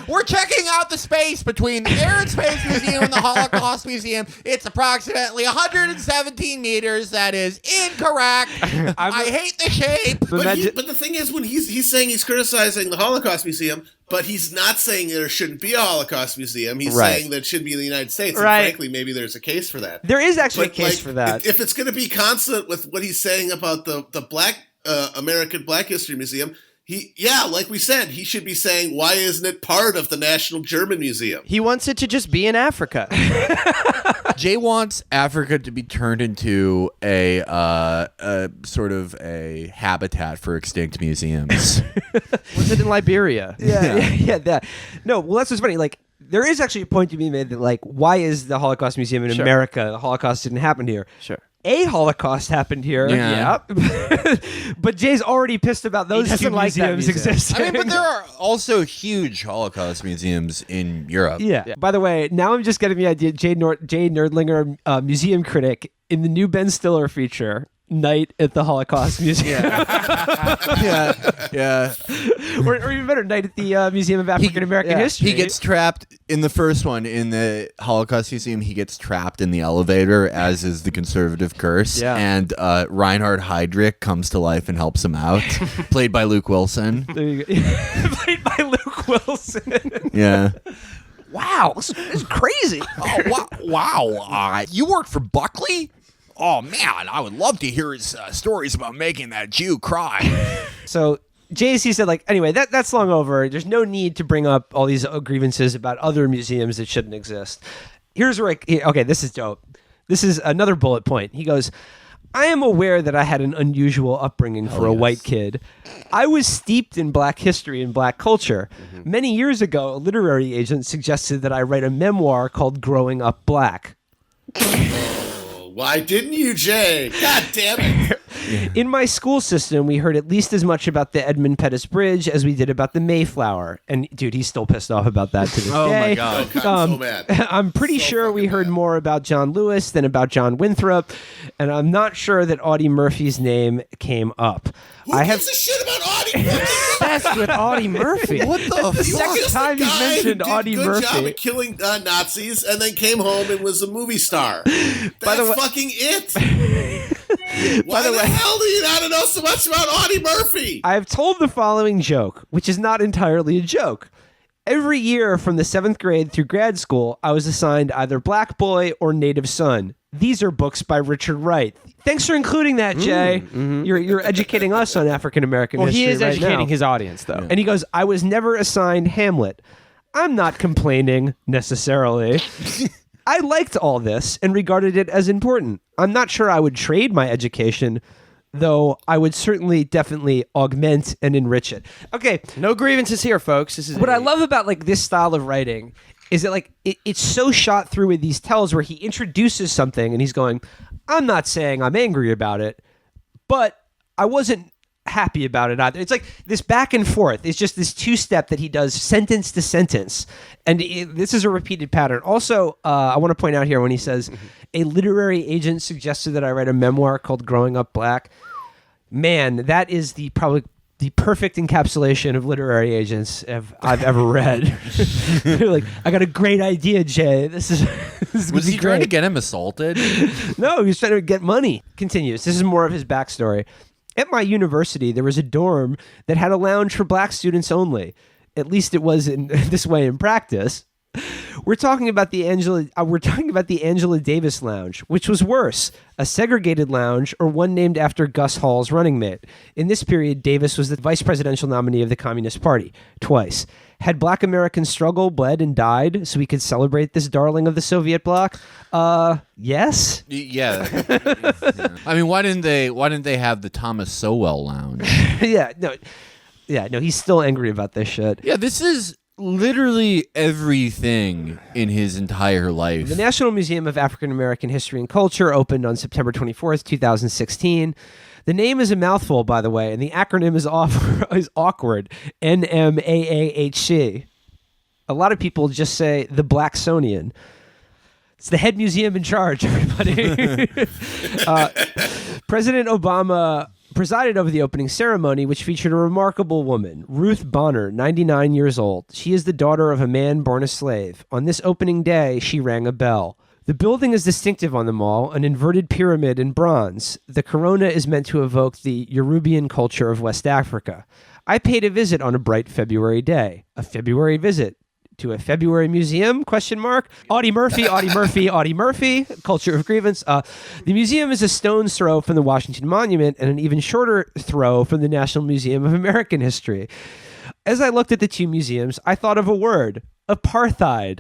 we're checking out the space between the Air and Space Museum and the Holocaust Museum. It's approximately 117 meters. That is incorrect. I hate the shape. But the thing is, when he's saying he's criticizing the Holocaust Museum, but he's not saying there shouldn't be a Holocaust Museum. He's saying that it should be in the United States. And frankly, maybe there's a case for that. There is actually a case for that. If it's going to be consonant with what he's saying about the Black American Black History Museum, like we said, he should be saying, why isn't it part of the National German Museum? He wants it to just be in Africa. Jay wants Africa to be turned into a sort of a habitat for extinct museums. Was it in Liberia? Yeah, that. No, well, that's what's funny. Like, there is actually a point to be made that, like, why is the Holocaust Museum in America? The Holocaust didn't happen here. Sure. A Holocaust happened here. Yeah. But Jay's already pissed about those two museums existing. I mean, but there are also huge Holocaust museums in Europe. Yeah. By the way, now I'm just getting the idea. Jay Nerdlinger, museum critic, in the new Ben Stiller feature, Night at the Holocaust Museum. Yeah. or even better, Night at the Museum of African American History. He gets trapped in the first one in the Holocaust Museum. He gets trapped in the elevator, as is the conservative curse. Yeah. And Reinhard Heydrich comes to life and helps him out, played by Luke Wilson. There you go. Played by Luke Wilson. Yeah. Wow, this is crazy. Wow. You work for Buckley? Oh, man, I would love to hear his stories about making that Jew cry. So JC said, like, anyway, that's long over. There's no need to bring up all these grievances about other museums that shouldn't exist. Here's where okay, this is dope. This is another bullet point. He goes, I am aware that I had an unusual upbringing for a white kid. I was steeped in Black history and Black culture. Mm-hmm. Many years ago, a literary agent suggested that I write a memoir called Growing Up Black. Why didn't you, Jay? God damn it. In my school system, we heard at least as much about the Edmund Pettus Bridge as we did about the Mayflower. And dude, he's still pissed off about that to this day. Oh my God. I'm so mad. I'm pretty sure we heard more about John Lewis than about John Winthrop, and I'm not sure that Audie Murphy's name came up. Who gives a shit about Audie Murphy? Obsessed with Audie Murphy. What the second fuck? time he's mentioned Audie good Murphy. job at killing Nazis and then came home and was a movie star. That's fucking it. Why the hell do you not know so much about Audie Murphy? I've told the following joke, which is not entirely a joke. Every year from the 7th grade through grad school, I was assigned either Black Boy or Native Son. These are books by Richard Wright. Thanks for including that, Jay. You're educating us on African American history. He is right educating now. his audience, though. And he goes, I was never assigned Hamlet. I'm not complaining, necessarily. I liked all this and regarded it as important. I'm not sure I would trade my education, though I would certainly, definitely augment and enrich it. Okay. No grievances here, folks. This is What I love about like this style of writing is that like it's so shot through with these tells where he introduces something and he's going, I'm not saying I'm angry about it, but I wasn't happy about it either. It's like this back and forth. It's just this two-step that he does sentence to sentence. And this is a repeated pattern. Also, I want to point out here when he says, a literary agent suggested that I write a memoir called Growing Up Black. Man, that is probably the perfect encapsulation of literary agents I've ever read. They're like, I got a great idea, Jay. This is Was he trying great. to get him assaulted? No, he was trying to get money. Continues. This is more of his backstory. At my university, there was a dorm that had a lounge for black students only. At least it was in this way in practice. We're talking about the Angela Davis Lounge, which was worse, a segregated lounge or one named after Gus Hall's running mate. In this period, Davis was the vice presidential nominee of the Communist Party, twice. Had black Americans struggled, bled, and died so we could celebrate this darling of the Soviet bloc? Yes. Yeah. I mean, why didn't they have the Thomas Sowell Lounge? No, he's still angry about this shit. Yeah, this is literally everything in his entire life. The National Museum of African American History and Culture opened on September 24th, 2016. The name is a mouthful, by the way, and the acronym is awkward. NMAAHC. A lot of people just say the Blacksonian. It's the head museum in charge, everybody. President Obama presided over the opening ceremony, which featured a remarkable woman, Ruth Bonner, 99 years old. She is the daughter of a man born a slave. On this opening day, she rang a bell. The building is distinctive on the mall, an inverted pyramid in bronze. The corona is meant to evoke the Yorubian culture of West Africa. I paid a visit on a bright February day. A February visit to a February museum? ? Audie Murphy, culture of grievance. The museum is a stone's throw from the Washington Monument and an even shorter throw from the National Museum of American History. As I looked at the two museums, I thought of a word, apartheid.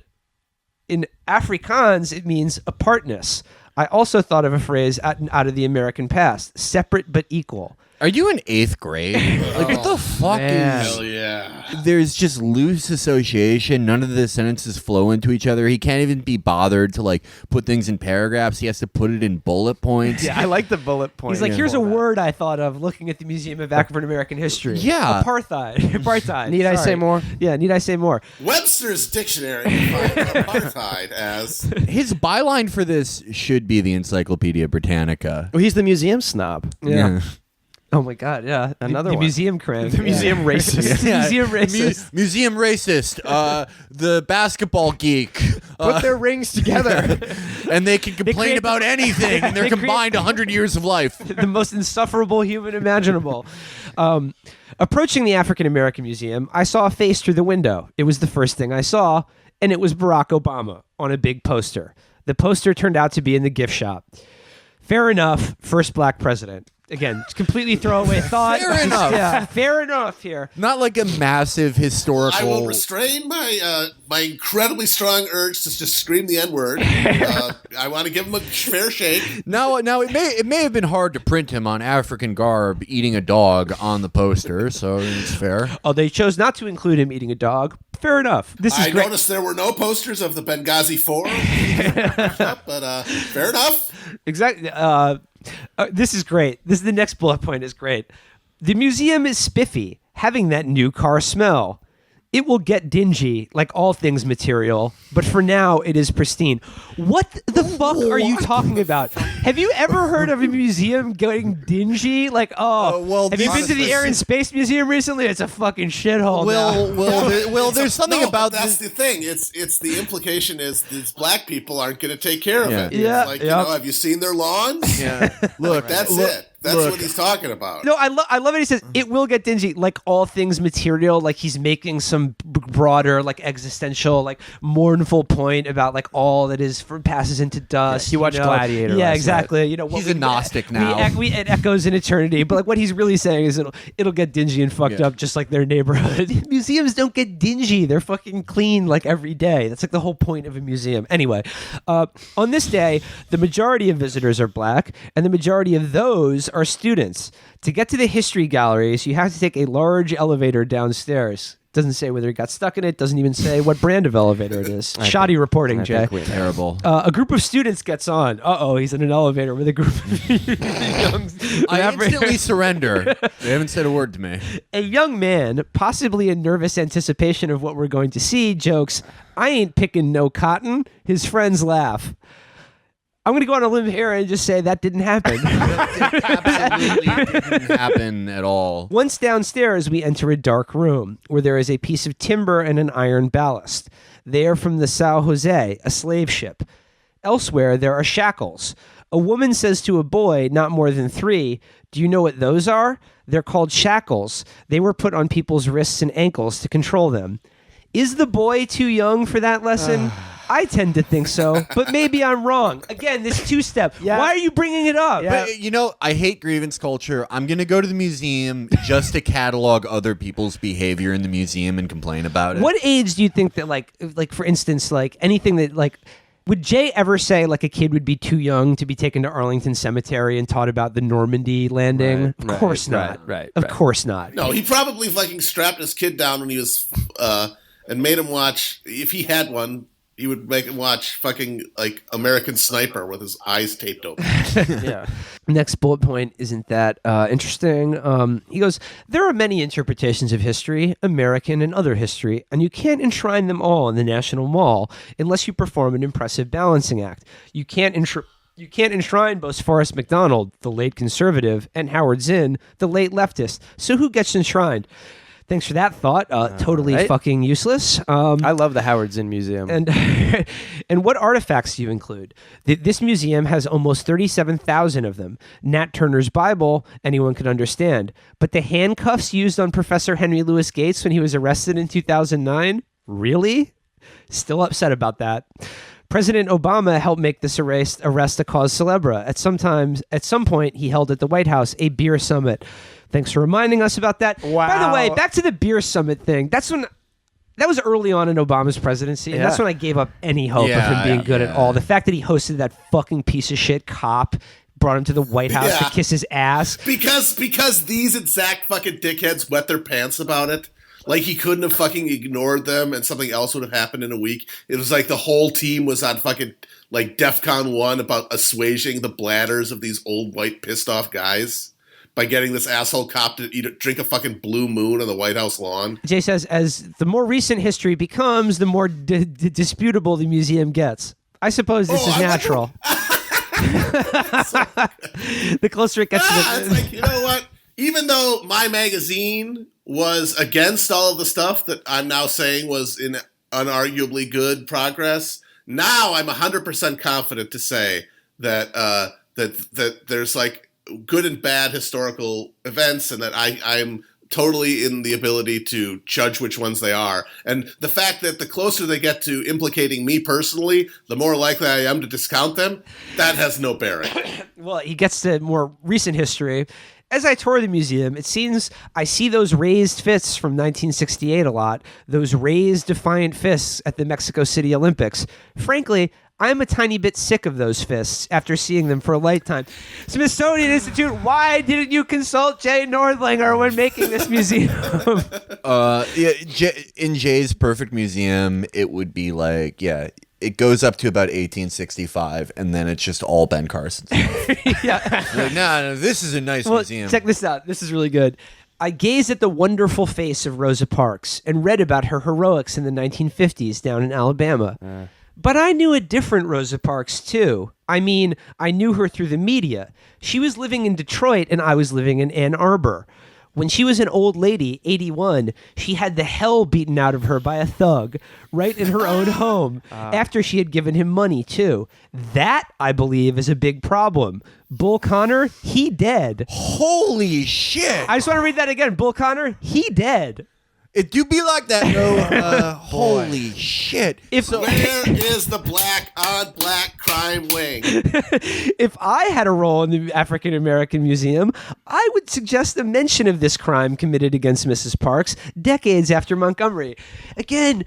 In Afrikaans, it means apartness. I also thought of a phrase out of the American past, separate but equal. Are you in 8th grade? Like, what the fuck man. is... Hell yeah. There's just loose association. None of the sentences flow into each other. He can't even be bothered to, like, put things in paragraphs. He has to put it in bullet points. Yeah, I like the bullet point. He's like, here's a word I thought of looking at the Museum of African American History. Yeah. Apartheid. Need I say more? Yeah, need I say more? Webster's dictionary defines apartheid as His byline for this should be the Encyclopedia Britannica. Well, he's the museum snob. Yeah. Oh my God, yeah. Another the one. museum crank. The museum racist. The museum racist. Museum racist. The basketball geek. Put their rings together. And they can complain create- about anything. And they're They create- combined 100 years of life. The most insufferable human imaginable. Approaching the African American Museum, I saw a face through the window. It was the first thing I saw, and it was Barack Obama on a big poster. The poster turned out to be in the gift shop. Fair enough, first black president. Again, it's completely throwaway thought. Fair enough. Yeah, fair enough here. Not like a massive historical... I will restrain my my incredibly strong urge to just scream the N-word. I want to give him a fair shake. Now it may have been hard to print him on African garb eating a dog on the poster, so it's fair. Oh, they chose not to include him eating a dog. Fair enough. This is I great. noticed there were no posters of the Benghazi Four, but fair enough. Exactly. This is great. The next bullet point is great. The museum is spiffy, having that new car smell. It will get dingy, like all things material, but for now it is pristine. What the fuck are you talking about? Have you ever heard of a museum getting dingy? Like, have you been to the Air and Space Museum recently? It's a fucking shithole. There's something about that's the thing. It's the implication is these black people aren't going to take care of it. Yeah. It's like, have you seen their lawns? Yeah. Look, that's it. That's what he's talking about. No, I love it. He says it will get dingy, like all things material. Like he's making some broader, like existential, like mournful point about like all that is passes into dust. He watched Gladiator. Yeah, last exactly. night. You know, He's a Gnostic now. It echoes in eternity. But like what he's really saying is it'll get dingy and fucked up, just like their neighborhood. Museums don't get dingy; they're fucking clean like every day. That's like the whole point of a museum. Anyway, on this day, the majority of visitors are black, and the majority of those are students. To get to the history galleries, you have to take a large elevator downstairs. Doesn't say whether he got stuck in it. Doesn't even say what brand of elevator it is. Shoddy reporting, Jay. Terrible. A group of students gets on. He's in an elevator with a group of young... I instantly surrender. They haven't said a word to me. A young man, possibly in nervous anticipation of what we're going to see, jokes, "I ain't picking no cotton." His friends laugh. I'm going to go on a limb here and just say that didn't happen. Absolutely didn't happen at all. Once downstairs, we enter a dark room where there is a piece of timber and an iron ballast. They are from the Sao Jose, a slave ship. Elsewhere, there are shackles. A woman says to a boy, not more than 3, "Do you know what those are? They're called shackles. They were put on people's wrists and ankles to control them." Is the boy too young for that lesson? I tend to think so, but maybe I'm wrong. Again, this two-step. Yeah. Why are you bringing it up? Yeah. But, I hate grievance culture. I'm going to go to the museum just to catalog other people's behavior in the museum and complain about it. What age do you think that, like for instance, like anything that, like, would Jay ever say, like, a kid would be too young to be taken to Arlington Cemetery and taught about the Normandy landing? Of course not. Of course not. No, he probably fucking strapped his kid down when he was, and made him watch, if he had one, he would make him watch fucking like American Sniper with his eyes taped open. Yeah. Next bullet point isn't that interesting. He goes, "There are many interpretations of history, American and other history, and you can't enshrine them all in the National Mall unless you perform an impressive balancing act. You can't enshrine both Forrest McDonald, the late conservative, and Howard Zinn, the late leftist. So who gets enshrined?" Thanks for that thought. Totally fucking useless. I love the Howard Zinn Museum. And and what artifacts do you include? This museum has almost 37,000 of them. Nat Turner's Bible, anyone could understand. But the handcuffs used on Professor Henry Louis Gates when he was arrested in 2009? Really? Still upset about that. President Obama helped make this arrest a cause célèbre. At some point, he held at the White House a beer summit. Thanks for reminding us about that. Wow. By the way, back to the beer summit thing. That was early on in Obama's presidency, and that's when I gave up any hope of him being good at all. The fact that he hosted that fucking piece of shit cop, brought him to the White House to kiss his ass. Because these exact fucking dickheads wet their pants about it. Like he couldn't have fucking ignored them and something else would have happened in a week. It was like the whole team was on fucking like DEFCON 1 about assuaging the bladders of these old white pissed off guys by getting this asshole cop to drink a fucking Blue Moon on the White House lawn. Jay says, as the more recent history becomes, the more disputable the museum gets. I suppose this is natural. The closer it gets to the... It's like, you know what? Even though my magazine was against all of the stuff that I'm now saying was in unarguably good progress, now I'm 100% confident to say that that there's like good and bad historical events, and that I'm totally in the ability to judge which ones they are. And the fact that the closer they get to implicating me personally, the more likely I am to discount them, that has no bearing. Well, he gets to more recent history. As I tour the museum, it seems I see those raised fists from 1968 a lot, those raised defiant fists at the Mexico City Olympics. Frankly, I'm a tiny bit sick of those fists after seeing them for a lifetime. Smithsonian Institute, why didn't you consult Jay Nerdlinger when making this museum? In Jay's perfect museum, it would be like, it goes up to about 1865, and then it's just all Ben Carson stuff. Yeah. Like, no, this is a nice museum. Check this out. This is really good. I gazed at the wonderful face of Rosa Parks and read about her heroics in the 1950s down in Alabama. But I knew a different Rosa Parks, too. I mean, I knew her through the media. She was living in Detroit, and I was living in Ann Arbor. When she was an old lady, 81, she had the hell beaten out of her by a thug right in her own home after she had given him money, too. That, I believe, is a big problem. Bull Connor, he dead. Holy shit! I just want to read that again. Bull Connor, he dead. It do be like that, no? Holy shit! Where is the black on black crime wing? If I had a role in the African American Museum, I would suggest a mention of this crime committed against Mrs. Parks decades after Montgomery. Again,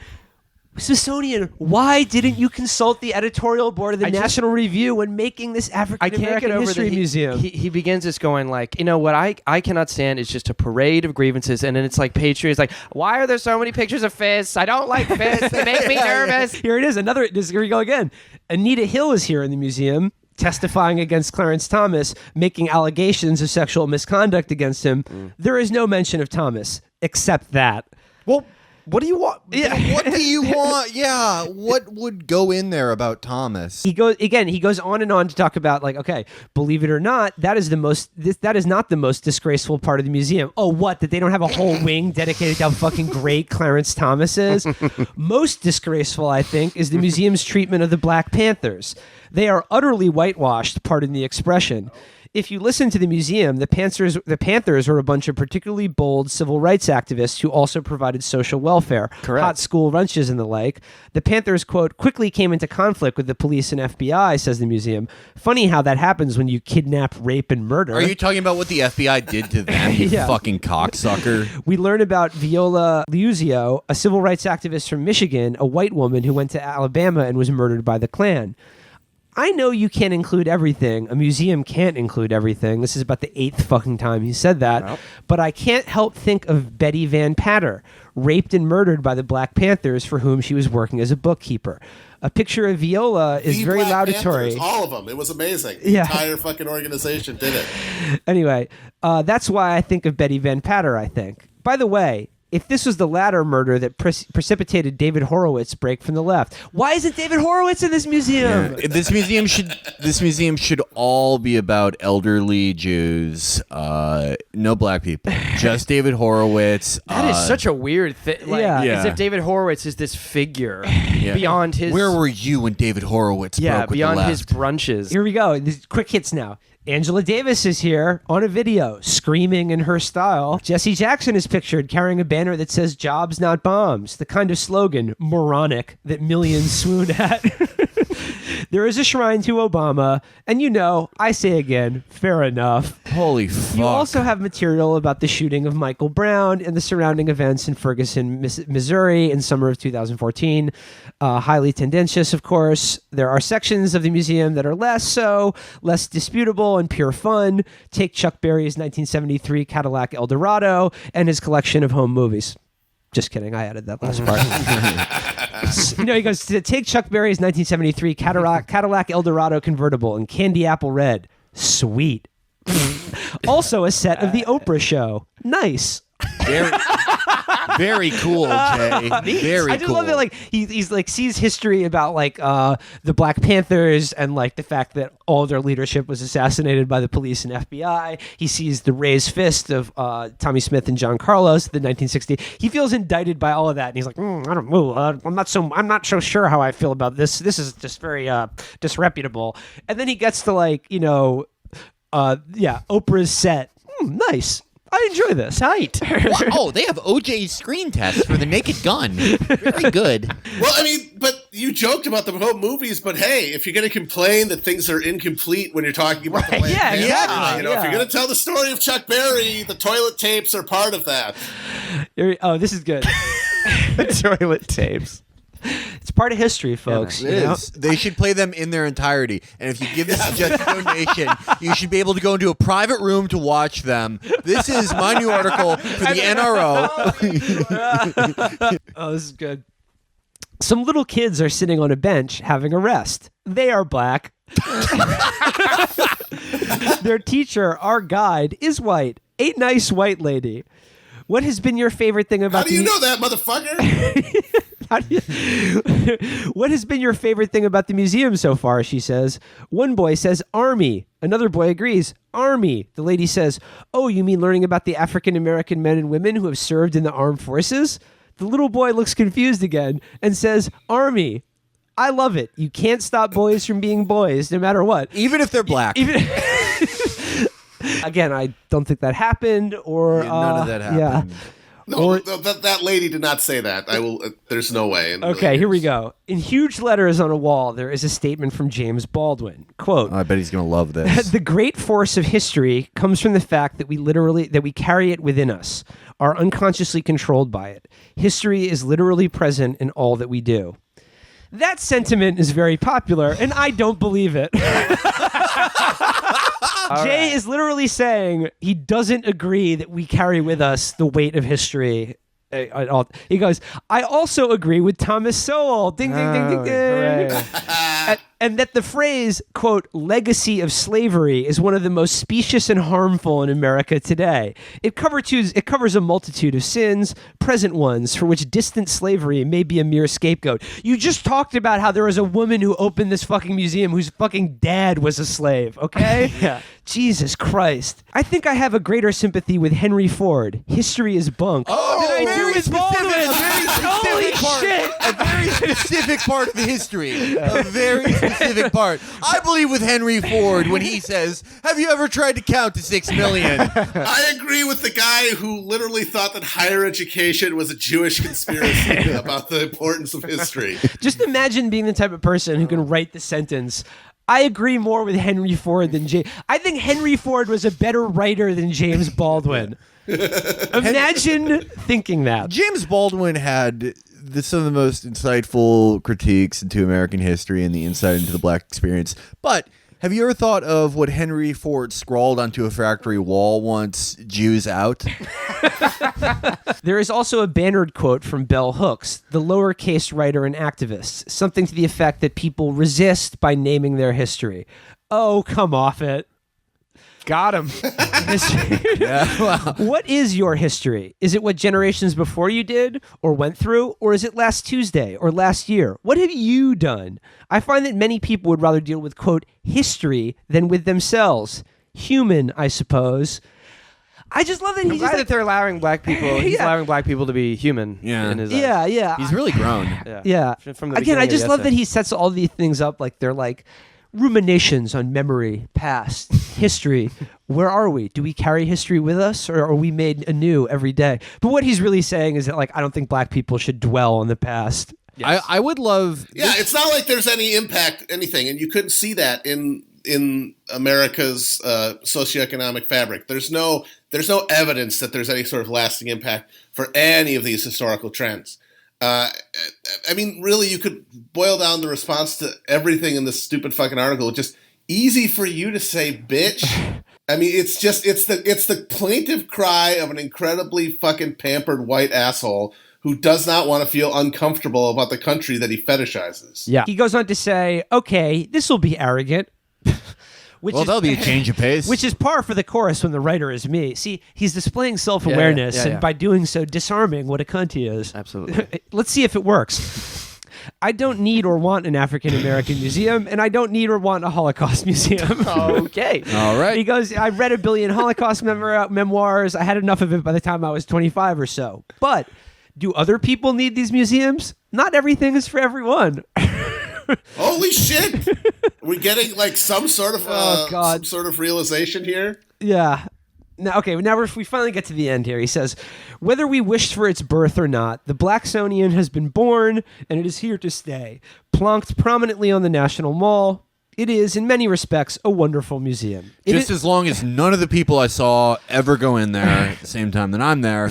Smithsonian, why didn't you consult the editorial board of the National Review when making this African American History Museum? He begins this going like, you know, what I cannot stand is just a parade of grievances, and then it's like Patriots, like, why are there so many pictures of fists? I don't like fists. They make me nervous. Here it is. Here we go again. Anita Hill is here in the museum, testifying against Clarence Thomas, making allegations of sexual misconduct against him. There is no mention of Thomas, except that. Well, what do you want? Yeah. What do you want? Yeah. What would go in there about Thomas? He goes on and on to talk about, like, okay, believe it or not, that is not the most disgraceful part of the museum. Oh, what? That they don't have a whole wing dedicated to how fucking great Clarence Thomas is? Most disgraceful, I think, is the museum's treatment of the Black Panthers. They are utterly whitewashed, pardon the expression. If you listen to the museum, the Panthers were a bunch of particularly bold civil rights activists who also provided social welfare, hot school lunches and the like. The Panthers, quote, quickly came into conflict with the police and FBI, says the museum. Funny how that happens when you kidnap, rape, and murder. Are you talking about what the FBI did to them, you fucking cocksucker? We learn about Viola Liuzio, a civil rights activist from Michigan, a white woman who went to Alabama and was murdered by the Klan. I know you can't include everything. A museum can't include everything. This is about the 8th fucking time he said that. Nope. But I can't help think of Betty Van Patter, raped and murdered by the Black Panthers for whom she was working as a bookkeeper. A picture of Viola is very laudatory. Panthers, all of them. It was amazing. The entire fucking organization did it. Anyway, that's why I think of Betty Van Patter, I think. By the way, if this was the latter murder that precipitated David Horowitz break from the left, why isn't David Horowitz in this museum? Yeah. This museum should all be about elderly Jews, no black people, just David Horowitz. That is such a weird thing. Like, as if David Horowitz is this figure beyond his. Where were you when David Horowitz broke with beyond the left? his brunches? Here we go. These quick hits now. Angela Davis is here on a video, screaming in her style. Jesse Jackson is pictured carrying a banner that says "Jobs, not bombs," the kind of slogan, moronic, that millions swoon at. There is a shrine to Obama, and I say again, fair enough. Holy fuck. You also have material about the shooting of Michael Brown and the surrounding events in Ferguson, Missouri in summer of 2014. Highly tendentious, of course. There are sections of the museum that are less disputable and pure fun. Take Chuck Berry's 1973 Cadillac Eldorado and his collection of home movies. Just kidding. I added that last part. He goes to take Chuck Berry's 1973 Cadillac Eldorado convertible in candy apple red. Sweet. Also a set of the Oprah show. Nice. Very cool, Jay. Very I just cool. love that, like, he's like sees history about like the Black Panthers and like the fact that all their leadership was assassinated by the police and FBI. He sees the raised fist of Tommy Smith and John Carlos, the 1960s. He feels indicted by all of that, and he's like, I don't know. I'm not so sure how I feel about this. This is just very disreputable. And then he gets to like Oprah's set. Nice. I enjoy this. Tight. Oh, they have OJ screen tests for the Naked Gun. Very good. Well, I mean, but you joked about the whole movies, but hey, if you're going to complain that things are incomplete when you're talking about the Black Panther, exactly. if you're going to tell the story of Chuck Berry, the toilet tapes are part of that. Oh, this is good. Toilet tapes. It's part of history, folks. It is. They should play them in their entirety. And if you give this suggested donation, you should be able to go into a private room to watch them. This is my new article for the NRO. Oh, this is good. Some little kids are sitting on a bench having a rest. They are black. Their teacher, our guide, is white. A nice white lady. What has been your favorite thing about How do you know that, motherfucker? What has been your favorite thing about the museum so far, she says. One boy says, Army. Another boy agrees, Army. The lady says, oh, you mean learning about the African-American men and women who have served in the armed forces? The little boy looks confused again and says, Army. I love it. You can't stop boys from being boys, no matter what. Even if they're black. Again, I don't think that happened, or None of that happened. Yeah. No, that lady did not say that. I will. There's no way. Okay, here we go. In huge letters on a wall, there is a statement from James Baldwin. Quote, I bet he's going to love this. The great force of history comes from the fact that we carry it within us, are unconsciously controlled by it. History is literally present in all that we do. That sentiment is very popular, and I don't believe it. Jay is literally saying he doesn't agree that we carry with us the weight of history. He goes, I also agree with Thomas Sowell. Ding, ding, ding, ding, ding. And that the phrase, quote, legacy of slavery is one of the most specious and harmful in America today. It covers a multitude of sins, present ones, for which distant slavery may be a mere scapegoat. You just talked about how there was a woman who opened this fucking museum whose fucking dad was a slave, okay? Yeah. Jesus Christ. I think I have a greater sympathy with Henry Ford. History is bunk. Oh, than I do with Baldwin. Holy shit! A very specific part of history. A very specific part. I believe with Henry Ford when he says, have you ever tried to count to 6 million? I agree with the guy who literally thought that higher education was a Jewish conspiracy about the importance of history. Just imagine being the type of person who can write the sentence, I agree more with Henry Ford than James. I think Henry Ford was a better writer than James Baldwin. Imagine thinking that. James Baldwin had some of the most insightful critiques into American history and the insight into the black experience. But have you ever thought of what Henry Ford scrawled onto a factory wall once, Jews out? There is also a bannered quote from Bell Hooks, the lowercase writer and activist, something to the effect that people resist by naming their history. Oh, come off it. Got him. Yeah, well. What is your history? Is it what generations before you did or went through? Or is it last Tuesday or last year? What have you done? I find that many people would rather deal with, quote, history than with themselves. Human, I suppose. I just love that I'm glad that they're allowing black people. He's Yeah. allowing black people to be human. Yeah. In his eyes. Yeah. He's really grown. Yeah. From the Again, I beginning just of love the that essay. he sets all these things up like they're like ruminations on memory, past, history. Where are we? Do we carry history with us, or are we made anew every day? But what he's really saying is that, like, I don't think black people should dwell on the past. Yes. I would love... Yeah, it's not like there's any impact, anything, and you couldn't see that in America's socioeconomic fabric. There's no evidence that there's any sort of lasting impact for any of these historical trends. I mean, really, you could boil down the response to everything in this stupid fucking article. It's just easy for you to say, bitch. I mean, it's the plaintive cry of an incredibly fucking pampered white asshole who does not want to feel uncomfortable about the country that he fetishizes. Yeah. He goes on to say, okay, this will be arrogant. That'll be a change of pace. Which is par for the course when the writer is me. See, he's displaying self-awareness Yeah. and by doing so disarming what a cunt he is. Absolutely. Let's see if it works. I don't need or want an African-American museum, and I don't need or want a Holocaust museum. Okay. All right. He goes, I read 1 billion Holocaust memoirs. I had enough of it by the time I was 25 or so. But do other people need these museums? Not everything is for everyone. Holy shit! We're getting like some sort of Oh, God. some sort of realization here. Yeah. Now, okay, now we finally get to the end here. He says, whether we wished for its birth or not, the Blacksonian has been born, and it is here to stay. Plonked prominently on the National Mall, it is, in many respects, a wonderful museum. Just as long as none of the people I saw ever go in there at the same time that I'm there.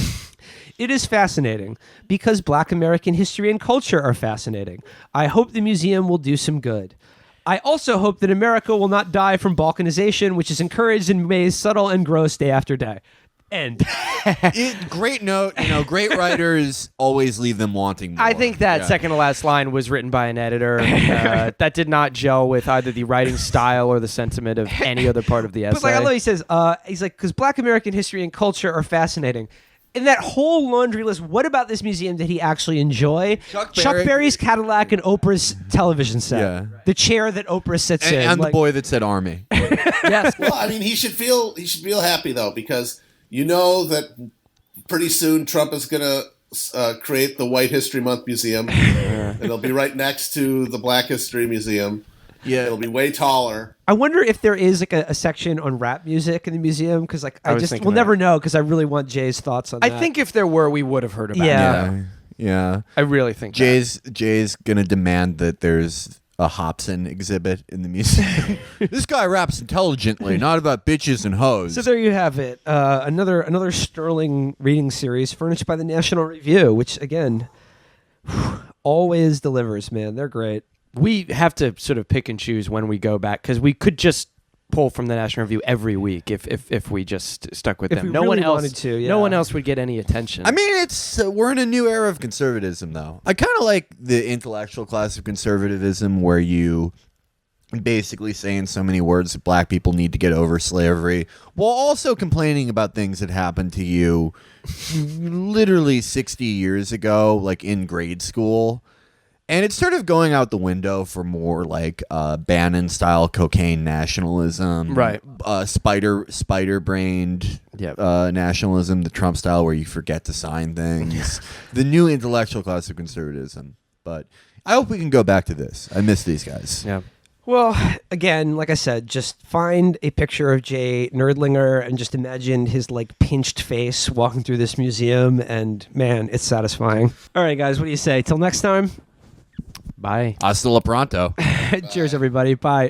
It is fascinating because Black American history and culture are fascinating. I hope the museum will do some good. I also hope that America will not die from balkanization, which is encouraged in ways subtle and gross day after day. End. Great note. Great writers always leave them wanting more. I think that second to last line was written by an editor that did not gel with either the writing style or the sentiment of any other part of the essay. But like I love, he says, he's like, because Black American history and culture are fascinating. In that whole laundry list, what about this museum did he actually enjoy? Chuck Berry's Cadillac and Oprah's television set. Yeah. The chair that Oprah sits in. And the boy that said Army. Yes. Well, I mean, he should feel happy though, because you know that pretty soon Trump is going to create the White History Month Museum. It'll be right next to the Black History Museum. Yeah, it'll be way taller. I wonder if there is like a section on rap music in the museum, because like we'll never know, because I really want Jay's thoughts on that. I think if there were, we would have heard about it. Yeah. I really think Jay's gonna demand that there's a Hobson exhibit in the museum. This guy raps intelligently, not about bitches and hoes. So there you have it. Another sterling reading series furnished by the National Review, which again always delivers. Man, they're great. We have to sort of pick and choose when we go back, because we could just pull from the National Review every week if we just stuck with them. No one else wanted to. Yeah. No one else would get any attention. I mean, we're in a new era of conservatism, though. I kind of like the intellectual class of conservatism, where you basically say in so many words that black people need to get over slavery, while also complaining about things that happened to you literally 60 years ago, like in grade school. And it's sort of going out the window for more like Bannon-style cocaine nationalism, right? Spider-brained nationalism, the Trump style, where you forget to sign things. The new intellectual class of conservatism. But I hope we can go back to this. I miss these guys. Yeah. Well, again, like I said, just find a picture of Jay Nerdlinger and just imagine his like pinched face walking through this museum, and man, it's satisfying. All right, guys, what do you say? Till next time. Bye. Hasta la pronto. Cheers, everybody. Bye.